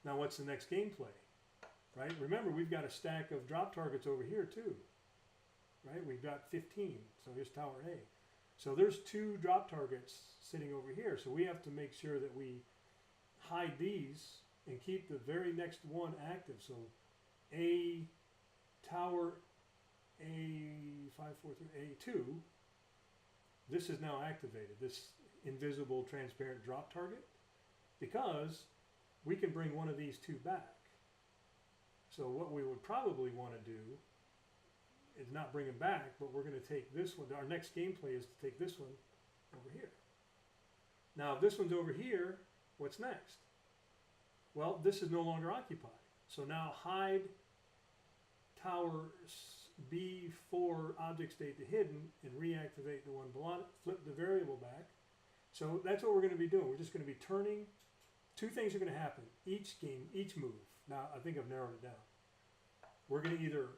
Now, what's the next gameplay, right? Remember, we've got a stack of drop targets over here too, right? We've got 15, so here's Tower A. So there's 2 drop targets sitting over here, so we have to make sure that we hide these and keep the very next one active. So A, Tower A543, A2, this is now activated, this invisible transparent drop target, because we can bring one of these 2 back. So what we would probably want to do is not bring them back, but we're going to take this one. Our next gameplay is to take this one over here. Now, if this one's over here, what's next? Well, this is no longer occupied. So now hide Tower B4 object state to hidden and reactivate the one below it, flip the variable back. So that's what we're going to be doing. We're just going to be turning. 2 things are going to happen each game, each move. Now, I think I've narrowed it down. We're going to either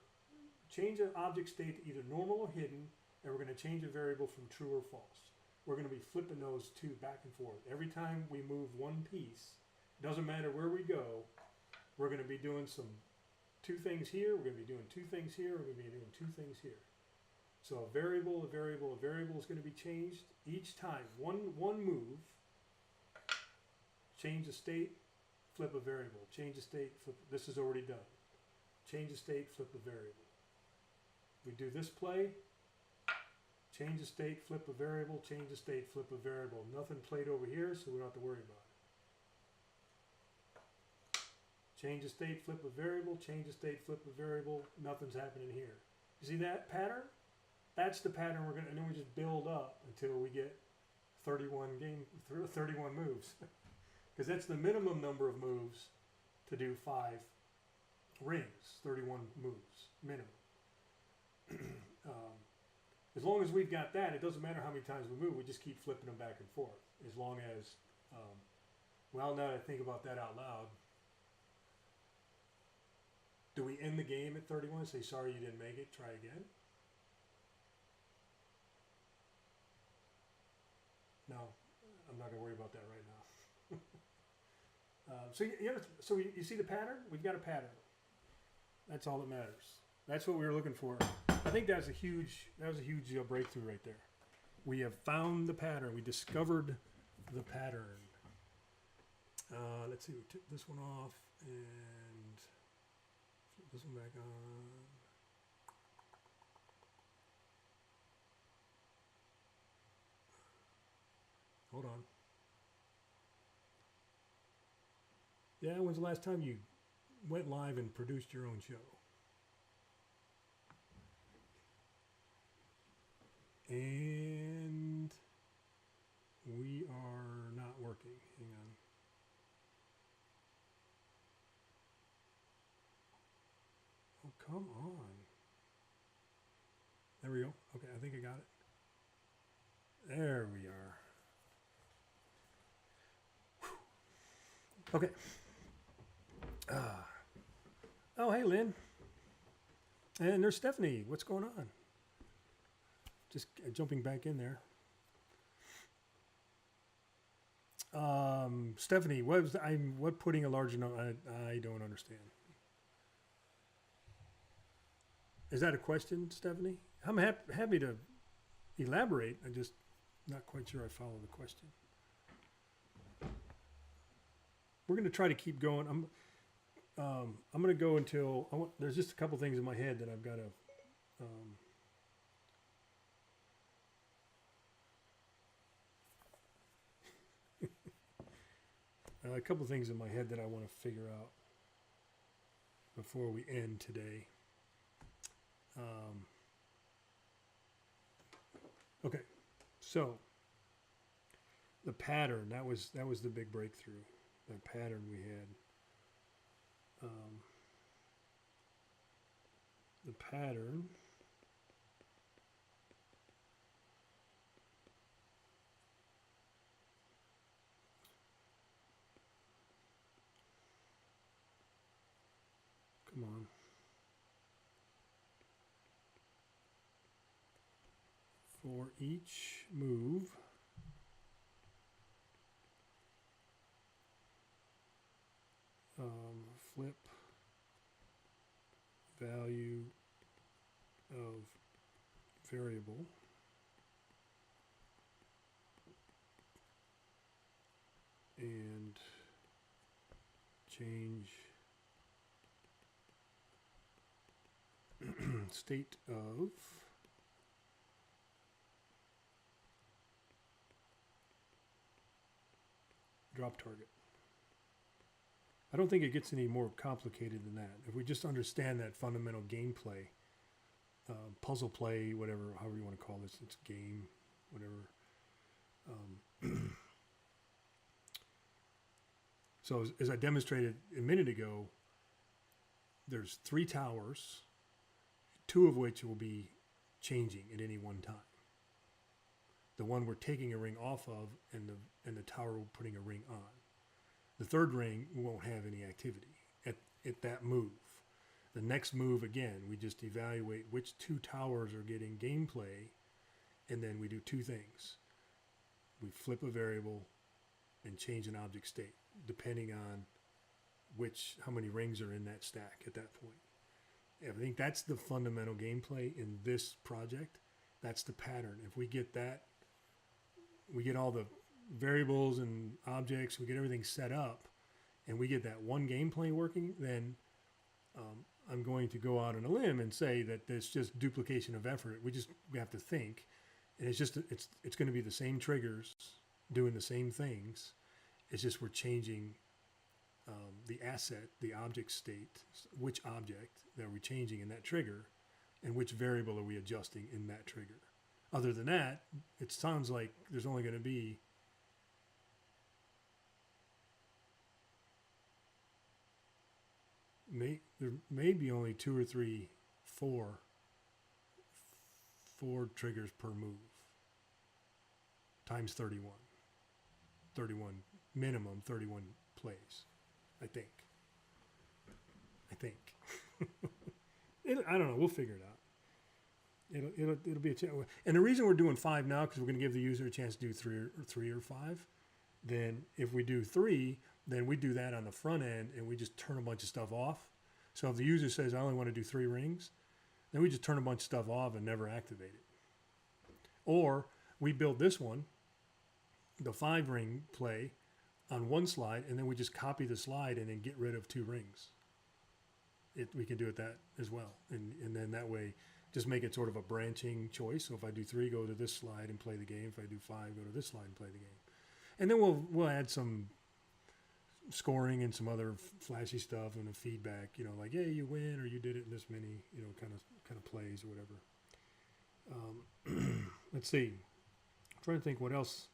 change an object state to either normal or hidden, and we're going to change a variable from true or false. We're going to be flipping those 2 back and forth. Every time we move one piece, it doesn't matter where we go, we're going to be doing 2 things here, we're going to be doing 2 things here, we're going to be doing 2 things here. So a variable is going to be changed each time. One move, change the state, flip a variable. Change the state, flip. This is already done. Change the state, flip a variable. We do this play, change the state, flip a variable, change the state, flip a variable. Nothing played over here, so we don't have to worry about it. Change the state, flip a variable, change the state, flip a variable. Nothing's happening here. You see that pattern? That's the pattern we're going to, and then we just build up until we get 31 moves. Because that's the minimum number of moves to do 5 rings, 31 moves, minimum. As long as we've got that, it doesn't matter how many times we move, we just keep flipping them back and forth. As long as, well, now that I think about that out loud, do we end the game at 31 and say, sorry you didn't make it, try again? No, I'm not going to worry about that right now. So you see the pattern? We've got a pattern. That's all that matters. That's what we were looking for. I think that was a huge breakthrough right there. We have found the pattern. We discovered the pattern. Let's see. We took this one off and flip this one back on. Hold on. Yeah, when's the last time you went live and produced your own show? And we are not working. Hang on. Oh, come on. There we go. Okay, I think I got it. There we are. Whew. Okay. Oh, hey, Lynn. And there's Stephanie. What's going on? Just jumping back in there. Stephanie, what putting a larger number? I don't understand. Is that a question, Stephanie? I'm happy to elaborate. I'm just not quite sure I follow the question. We're going to try to keep going. I'm going to go until there's just a couple things in my head that I've got to. A couple things in my head that I want to figure out. before we end today. Okay, so the pattern, that was the big breakthrough. That pattern we had. The pattern come on. For each move, flip value of variable and change state of drop target. I don't think it gets any more complicated than that. If we just understand that fundamental gameplay, puzzle play, whatever, however you want to call this, it's game, whatever. So as I demonstrated a minute ago, there's 3 towers, 2 of which will be changing at any one time. The one we're taking a ring off of, and the tower we're putting a ring on. The third ring won't have any activity at that move. The next move, again, we just evaluate which 2 towers are getting gameplay, and then we do 2 things. We flip a variable and change an object state, depending on how many rings are in that stack at that point. I think that's the fundamental gameplay in this project. That's the pattern. If we get that, we get all the variables and objects, we get everything set up, and we get that one gameplay working, then I'm going to go out on a limb and say that there's just duplication of effort. We have to think, and it's going to be the same triggers doing the same things. It's just we're changing the asset, the object state, which object that we're changing in that trigger, and which variable are we adjusting in that trigger. Other than that, it sounds like there's only going to be there may be only 2 or 3, 4 triggers per move times 31 minimum 31 plays. I think I don't know, we'll figure it out. It'll be a chance. And the reason we're doing 5 now, because we're going to give the user a chance to do 3 or 5. Then if we do 3, then we do that on the front end, and we just turn a bunch of stuff off. So if the user says, I only want to do 3 rings, then we just turn a bunch of stuff off and never activate it. Or we build this one, the 5 ring play, on one slide, and then we just copy the slide and then get rid of 2 rings. We can do it that as well. And then that way, just make it sort of a branching choice. So if I do 3, go to this slide and play the game. If I do 5, go to this slide and play the game. And then we'll add some scoring and some other flashy stuff and a feedback, like, hey, you win, or you did it in this many, kind of plays or whatever. Let's see. I'm trying to think what else.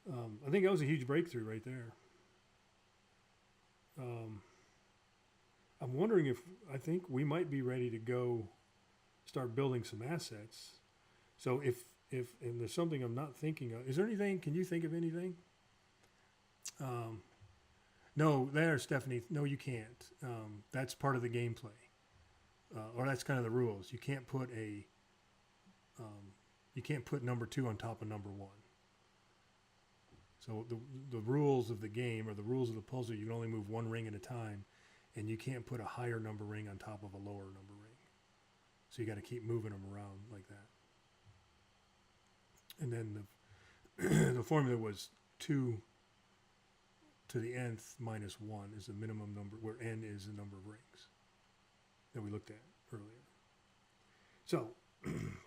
I think that was a huge breakthrough right there. I'm wondering I think we might be ready to go start building some assets. So and there's something I'm not thinking of. Is there anything, can you think of anything? No, Stephanie, no, you can't. That's part of the gameplay. Or that's kind of the rules. You can't put number 2 on top of number 1. So the rules of the game, or the rules of the puzzle, you can only move 1 ring at a time, and you can't put a higher number ring on top of a lower number ring. So you got to keep moving them around like that. And then the formula was 2 to the nth minus 1 is the minimum number, where n is the number of rings that we looked at earlier. So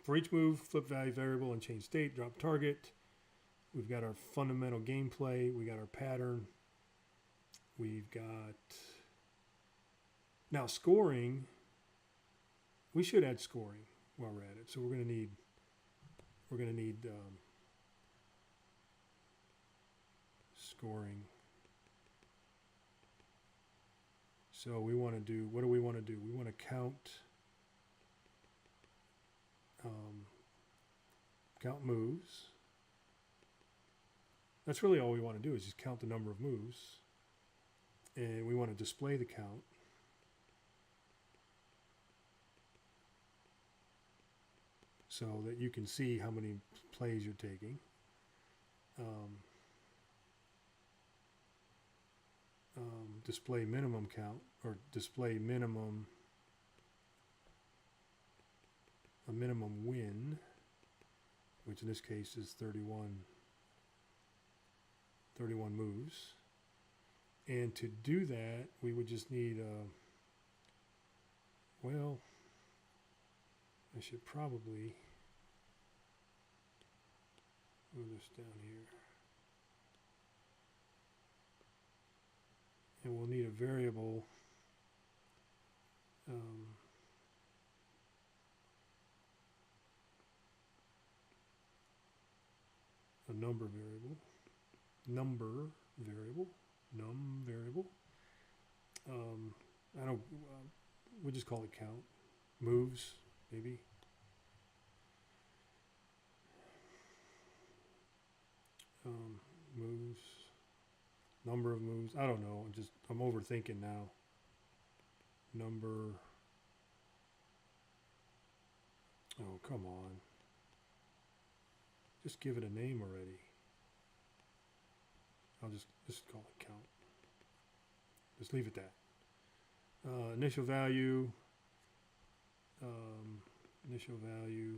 for each move, flip value variable and change state, drop target. We've got our fundamental gameplay. We got our pattern. We've got Now scoring, we should add scoring while we're at it. So we're going to need scoring. So we want to do, what do we want to do? We want to count moves. That's really all we want to do, is just count the number of moves. And we want to display the count. So that you can see how many plays you're taking. Display minimum count, or display minimum, a minimum win, which in this case is 31 moves. And to do that, we would just need well, I should probably move this down here. And we'll need a variable a number variable, num variable. I don't. We'll just call it count. Moves, maybe. Moves. Number of moves. I don't know. I'm overthinking now. Number. Oh, come on. Just give it a name already. I'll just call it count. Just leave it that. Initial value. Initial value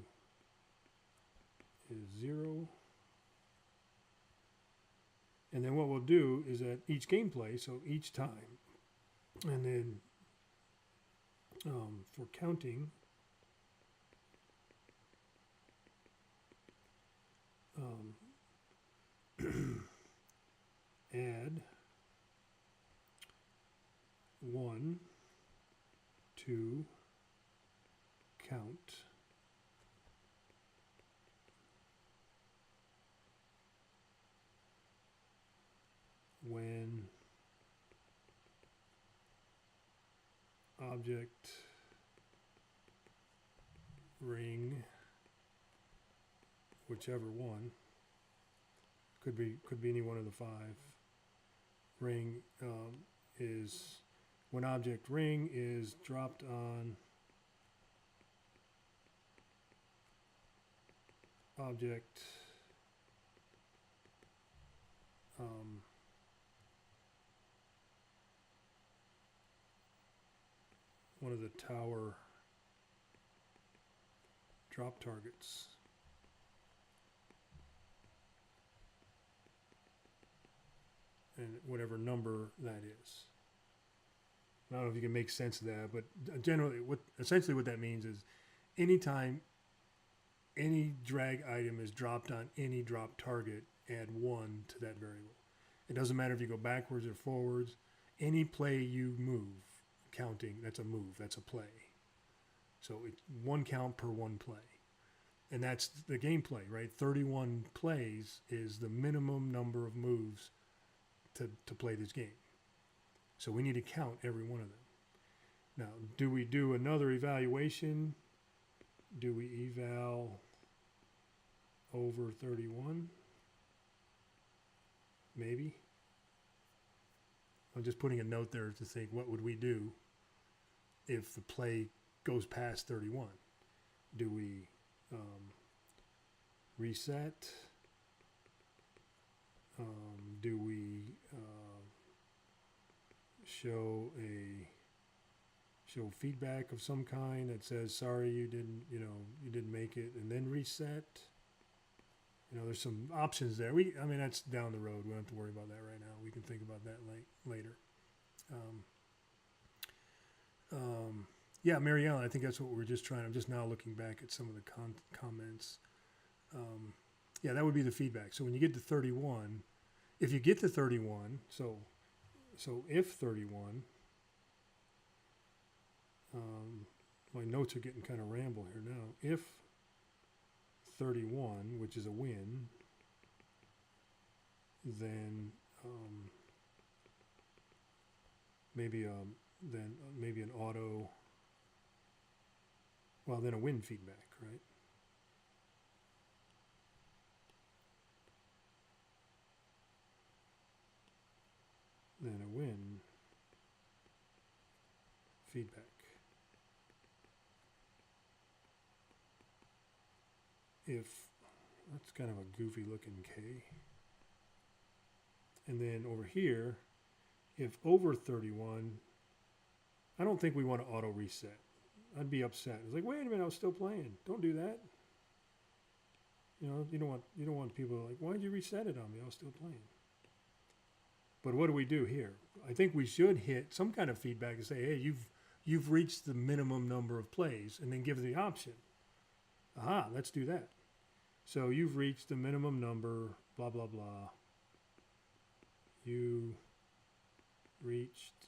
is 0. And then what we'll do is at each gameplay, so each time, and then for counting, add 1 to count when object ring, whichever one, could be any one of the 5. Ring is when object ring is dropped on object one of the tower drop targets. And whatever number that is. I don't know if you can make sense of that, but generally, essentially what that means is anytime any drag item is dropped on any drop target, add 1 to that variable. It doesn't matter if you go backwards or forwards. Any play you move, counting, that's a move, that's a play. So it's 1 count per 1 play. And that's the gameplay, right? 31 plays is the minimum number of moves to play this game. So we need to count every one of them. Now, do we do another evaluation? Do we eval over 31? Maybe. I'm just putting a note there to think, what would we do if the play goes past 31? Do we reset? Do we show feedback of some kind that says, sorry, you didn't make it, and then reset? There's some options there. I mean, that's down the road. We don't have to worry about that right now. We can think about that later. Yeah, Mary Ellen, I think that's what we're just trying. I'm just now looking back at some of the comments. Yeah, that would be the feedback. So when you get to 31, if you get to 31, so if 31, my notes are getting kind of ramble here now. If 31, which is a win, then maybe an auto, well, then a win feedback, right? Then a win feedback. If that's kind of a goofy looking K. And then over here, if over 31, I don't think we want to auto reset. I'd be upset. It's like, wait a minute, I was still playing. Don't do that. You know, you don't want people like, why'd you reset it on me? I was still playing. But what do we do here? I think we should hit some kind of feedback and say, hey, you've reached the minimum number of plays, and then give the option. Aha, let's do that. So you've reached the minimum number, blah, blah, blah. You reached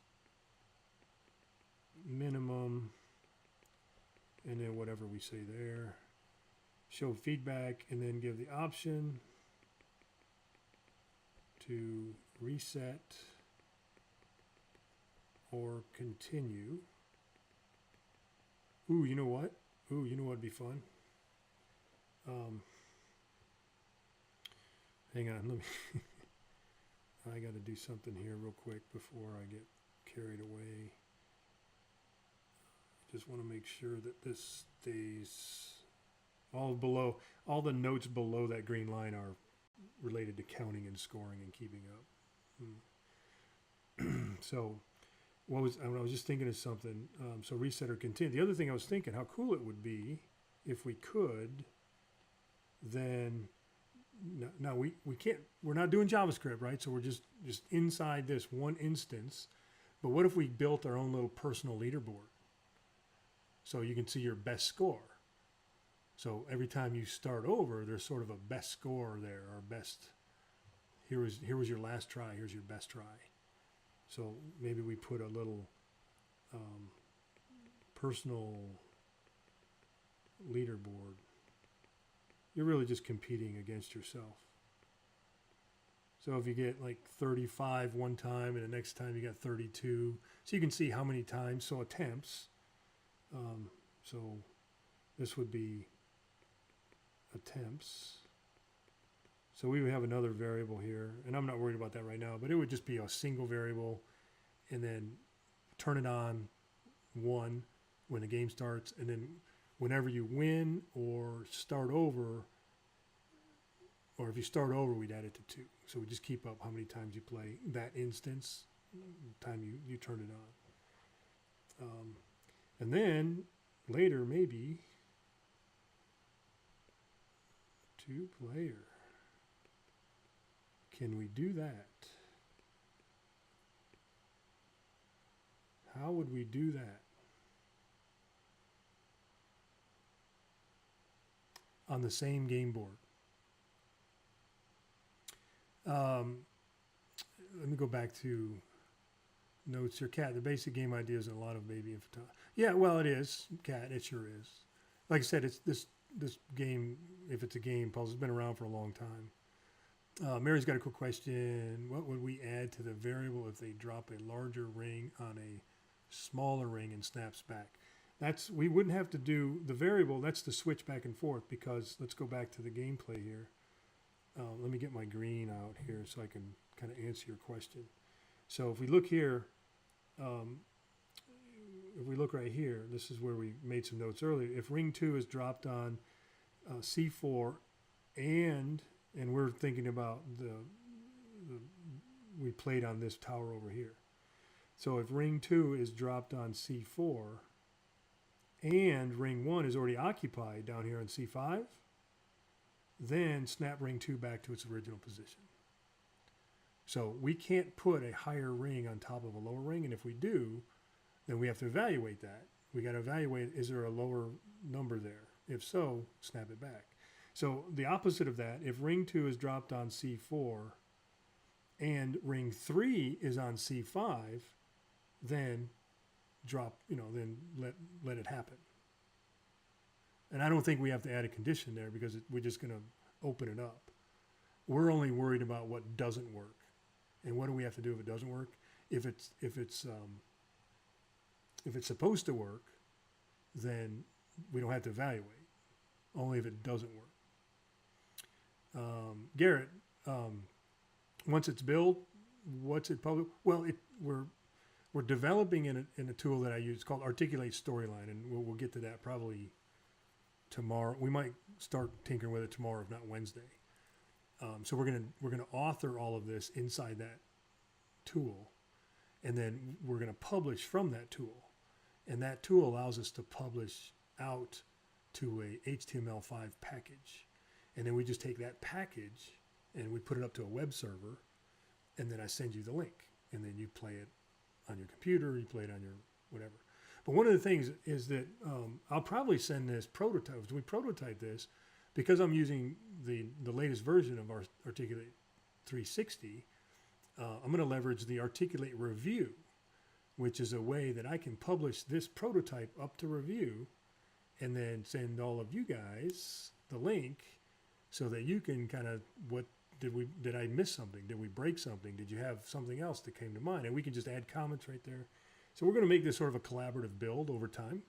minimum, and then whatever we say there. Show feedback, and then give the option to reset or continue. Ooh, you know what? Ooh, you know what'd be fun? Hang on, let me I got to do something here real quick before I get carried away. Just want to make sure that this stays all the notes below that green line are related to counting and scoring and keeping up. So I was just thinking of something. So reset or continue. The other thing I was thinking, how cool it would be if we could then, now we can't, we're not doing JavaScript, right? So we're just inside this one instance. But what if we built our own little personal leaderboard? So you can see your best score. So every time you start over, there's sort of a best score there, or best, here was your last try, here's your best try. So maybe we put a little personal leaderboard. You're really just competing against yourself. So if you get like 35 one time and the next time you got 32, so you can see how many times, so attempts. So this would be attempts. So we would have another variable here, and I'm not worried about that right now, but it would just be a single variable, and then turn it on 1 when the game starts, and then whenever you win or start over, or if you start over, we'd add it to 2. So we just keep up how many times you play that instance, time you turn it on. And then later, maybe 2-player. Can we do that? How would we do that? On the same game board. Let me go back to notes here. Cat, the basic game idea is a lot of baby infantile. Yeah, well, it is, Cat. It sure is. Like I said, it's this game, if it's a game, puzzle, has been around for a long time. Mary's got a quick question. What would we add to the variable if they drop a larger ring on a smaller ring and snaps back? We wouldn't have to do the variable. That's the switch back and forth, because let's go back to the gameplay here. Let me get my green out here so I can kind of answer your question. So if we look here, if we look right here, this is where we made some notes earlier. If ring 2 is dropped on C4 and we're thinking about we played on this tower over here. So if ring 2 is dropped on C4 and ring 1 is already occupied down here on C5, then snap ring 2 back to its original position. So we can't put a higher ring on top of a lower ring, and if we do, then we have to evaluate that. We got to evaluate, is there a lower number there? If so, snap it back. So the opposite of that, if ring 2 is dropped on C4 and ring 3 is on C5, then drop, then let it happen. And I don't think we have to add a condition there because we're just going to open it up. We're only worried about what doesn't work. And what do we have to do if it doesn't work? If it's supposed to work, then we don't have to evaluate. Only if it doesn't work. Garrett, once it's built, what's it public? Well, we're developing in a tool that I use. It's called Articulate Storyline, and we'll get to that probably tomorrow. We might start tinkering with it tomorrow, if not Wednesday. So we're gonna author all of this inside that tool, and then we're gonna publish from that tool, and that tool allows us to publish out to a HTML5 package, and then we just take that package and we put it up to a web server, and then I send you the link, and then you play it on your computer, you play it on your whatever. But one of the things is that I'll probably send this prototype. We prototype this because I'm using the latest version of our Articulate 360. I'm going to leverage the Articulate Review, which is a way that I can publish this prototype up to review and then send all of you guys the link so that you can kind of, did I miss something? Did we break something? Did you have something else that came to mind? And we can just add comments right there. So we're going to make this sort of a collaborative build over time,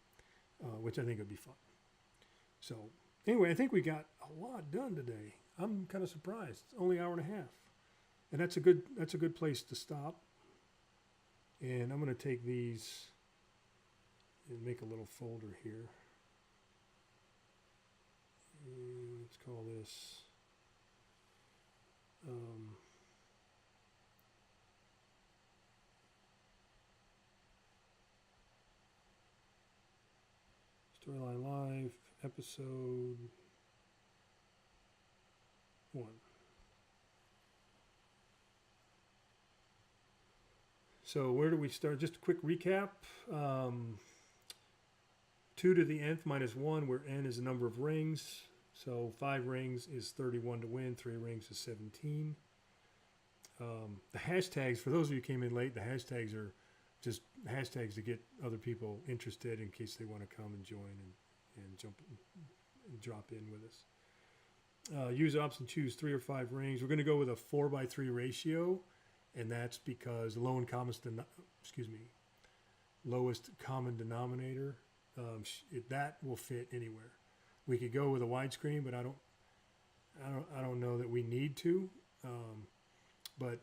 which I think would be fun. So anyway, I think we got a lot done today. I'm kind of surprised. It's only an hour and a half. And that's a good place to stop. And I'm going to take these and make a little folder here. And let's call this Storyline Live, episode 1. So where do we start? Just a quick recap. 2 to the nth minus 1, where n is the number of rings. So 5 rings is 31 to win, 3 rings is 17. The hashtags, for those of you who came in late, the hashtags are just hashtags to get other people interested in case they want to come and join and jump and drop in with us. Use option, choose 3 or 5 rings. We're going to go with a 4:3 ratio, and that's because lowest common denominator, that will fit anywhere. We could go with a widescreen, but I don't know that we need to. But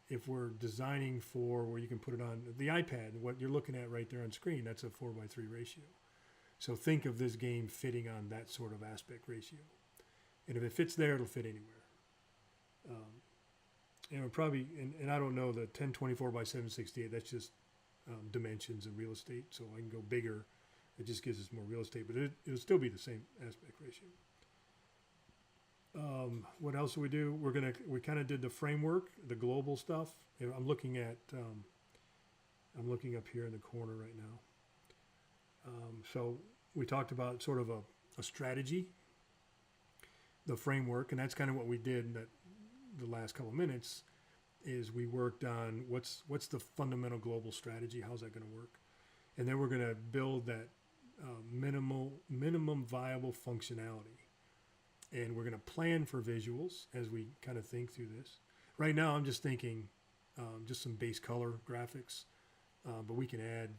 if we're designing for where you can put it on the iPad, what you're looking at right there on screen, that's a 4:3 ratio. So think of this game fitting on that sort of aspect ratio. And if it fits there, it'll fit anywhere. And probably, and I don't know, the 1024 by 768, that's just dimensions of real estate. So I can go bigger. It just gives us more real estate, but it'll still be the same aspect ratio. What else do we do? We kind of did the framework, the global stuff. I'm looking up here in the corner right now. So we talked about sort of a strategy, the framework, and that's kind of what we did in the last couple of minutes. Is we worked on what's the fundamental global strategy? How's that going to work? And then we're going to build that minimum viable functionality. And we're going to plan for visuals as we kind of think through this. Right now, I'm just thinking just some base color graphics, but we can add,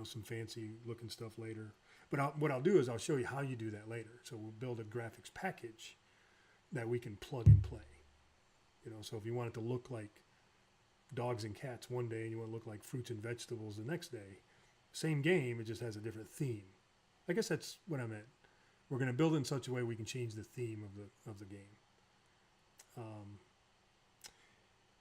some fancy looking stuff later. But what I'll do is I'll show you how you do that later. So we'll build a graphics package that we can plug and play. So if you want it to look like dogs and cats one day and you want to look like fruits and vegetables the next day, same game, it just has a different theme. I guess that's what I meant. We're going to build in such a way we can change the theme of the game.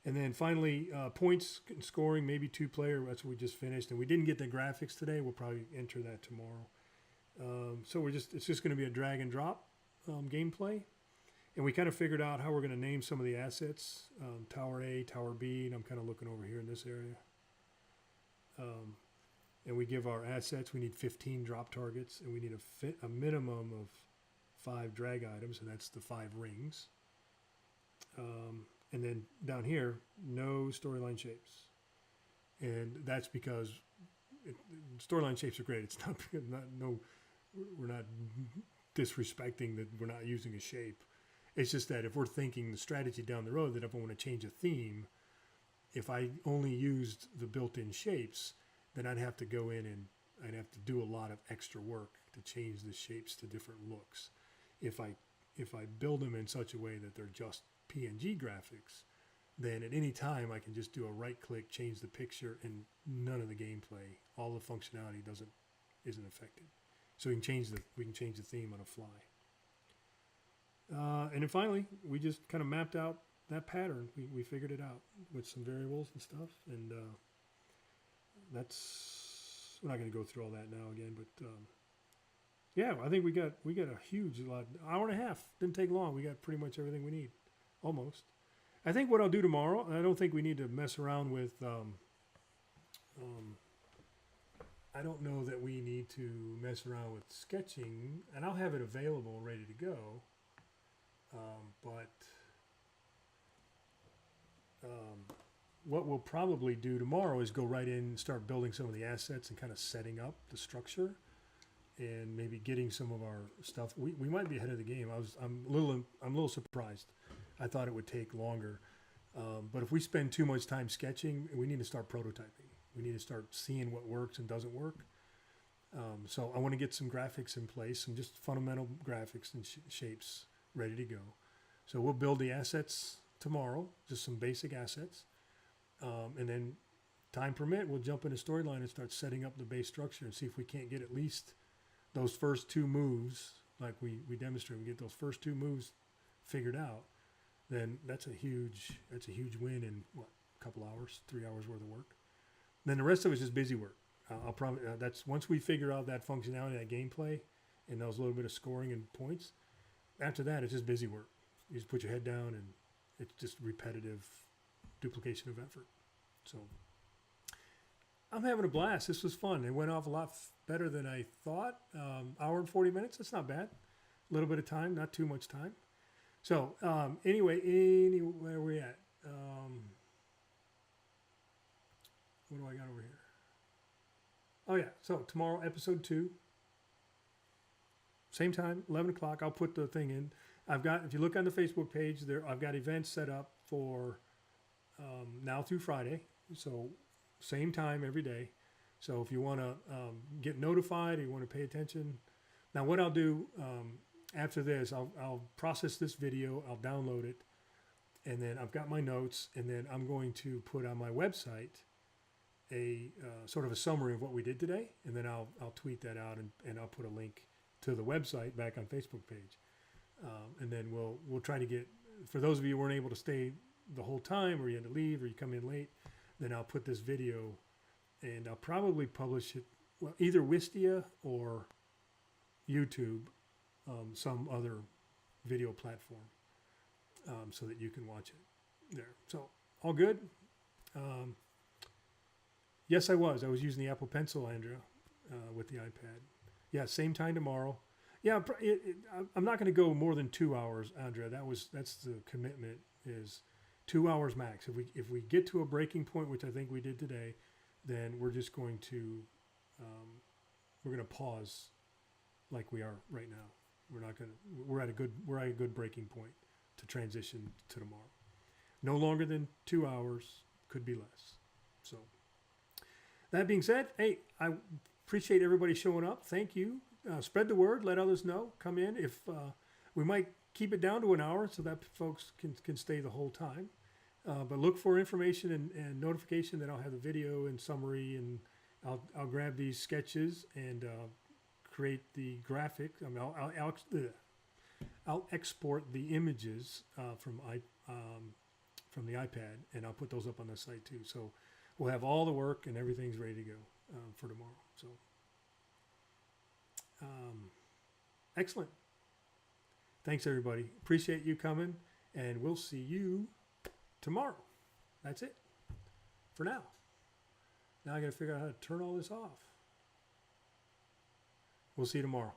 And then finally, points and scoring, maybe 2-player. That's what we just finished. And we didn't get the graphics today. We'll probably enter that tomorrow. So it's just going to be a drag and drop gameplay. And we kind of figured out how we're going to name some of the assets. Tower A, Tower B, and I'm kind of looking over here in this area. And we give our assets, we need 15 drop targets, and we need a minimum of 5 drag items, and that's the 5 rings. And then down here, no storyline shapes. And that's because storyline shapes are great. It's not, we're not disrespecting that we're not using a shape. It's just that if we're thinking the strategy down the road, that if I want to change a theme, if I only used the built-in shapes, then I'd have to go in and I'd have to do a lot of extra work to change the shapes to different looks. If I build them in such a way that they're just PNG graphics, then at any time I can just do a right click, change the picture, and none of the gameplay, all the functionality isn't affected. So we can change the theme on a fly. And then finally, we just kind of mapped out that pattern. We figured it out with some variables and stuff, and that's, we're not going to go through all that now again, but yeah, I think we got a huge lot. Hour and a half, didn't take long. We got pretty much everything we need, almost. I think what I'll do tomorrow, I don't think we need to mess around with. I don't know that we need to mess around with sketching, and I'll have it available, ready to go. But what we'll probably do tomorrow is go right in and start building some of the assets and kind of setting up the structure, and maybe getting some of our stuff. We might be ahead of the game. I'm a little surprised. I thought it would take longer, but if we spend too much time sketching, we need to start prototyping. We need to start seeing what works and doesn't work. So I want to get some graphics in place, some just fundamental graphics and shapes ready to go. So we'll build the assets tomorrow, just some basic assets. And then time permit, we'll jump into storyline and start setting up the base structure and see if we can't get at least those first two moves, like we demonstrated, we get those first two moves figured out, then that's a huge win in what, a couple hours, 3 hours worth of work. Then the rest of it is just busy work. I'll probably, that's once we figure out that functionality, that gameplay, and those little bit of scoring and points. After that, it's just busy work. You just put your head down, and it's just repetitive duplication of effort. So I'm having a blast. This was fun. It went off a lot better than I thought. Hour and 40 minutes. That's not bad. A little bit of time, not too much time. So anyway, where are we at? What do I got over here? Oh yeah, so tomorrow, episode 2. Same time, 11 o'clock. I'll put the thing in. I've got, if you look on the Facebook page, there I've got events set up for now through Friday. So same time every day. So if you want to get notified, or you want to pay attention. Now what I'll do after this, I'll process this video, I'll download it, and then I've got my notes, and then I'm going to put on my website a sort of a summary of what we did today, and then I'll tweet that out, and I'll put a link to the website back on Facebook page, and then we'll try to get, for those of you who weren't able to stay the whole time, or you had to leave, or you come in late, then I'll put this video, and I'll probably publish it, well, either Wistia or YouTube, some other video platform, so that you can watch it there. So all good. Yes, I was using the Apple Pencil, Andrea, with the iPad. Yeah, same time tomorrow. Yeah, I'm not going to go more than 2 hours, Andrea. That's the commitment, is 2 hours max. If we get to a breaking point, which I think we did today, then we're just going to pause like we are right now. We're at a good breaking point to transition to tomorrow. No longer than 2 hours, could be less. So that being said, hey, I appreciate everybody showing up. Thank you. Spread the word. Let others know. Come in. If we might keep it down to an hour so that folks can stay the whole time. But look for information and notification that I'll have the video and summary, and I'll grab these sketches and create the graphic. I mean, I'll export the images from the iPad, and I'll put those up on the site too. So we'll have all the work, and everything's ready to go for tomorrow. So excellent. Thanks, everybody. Appreciate you coming, and we'll see you tomorrow. That's it for now. Now I got to figure out how to turn all this off. We'll see you tomorrow.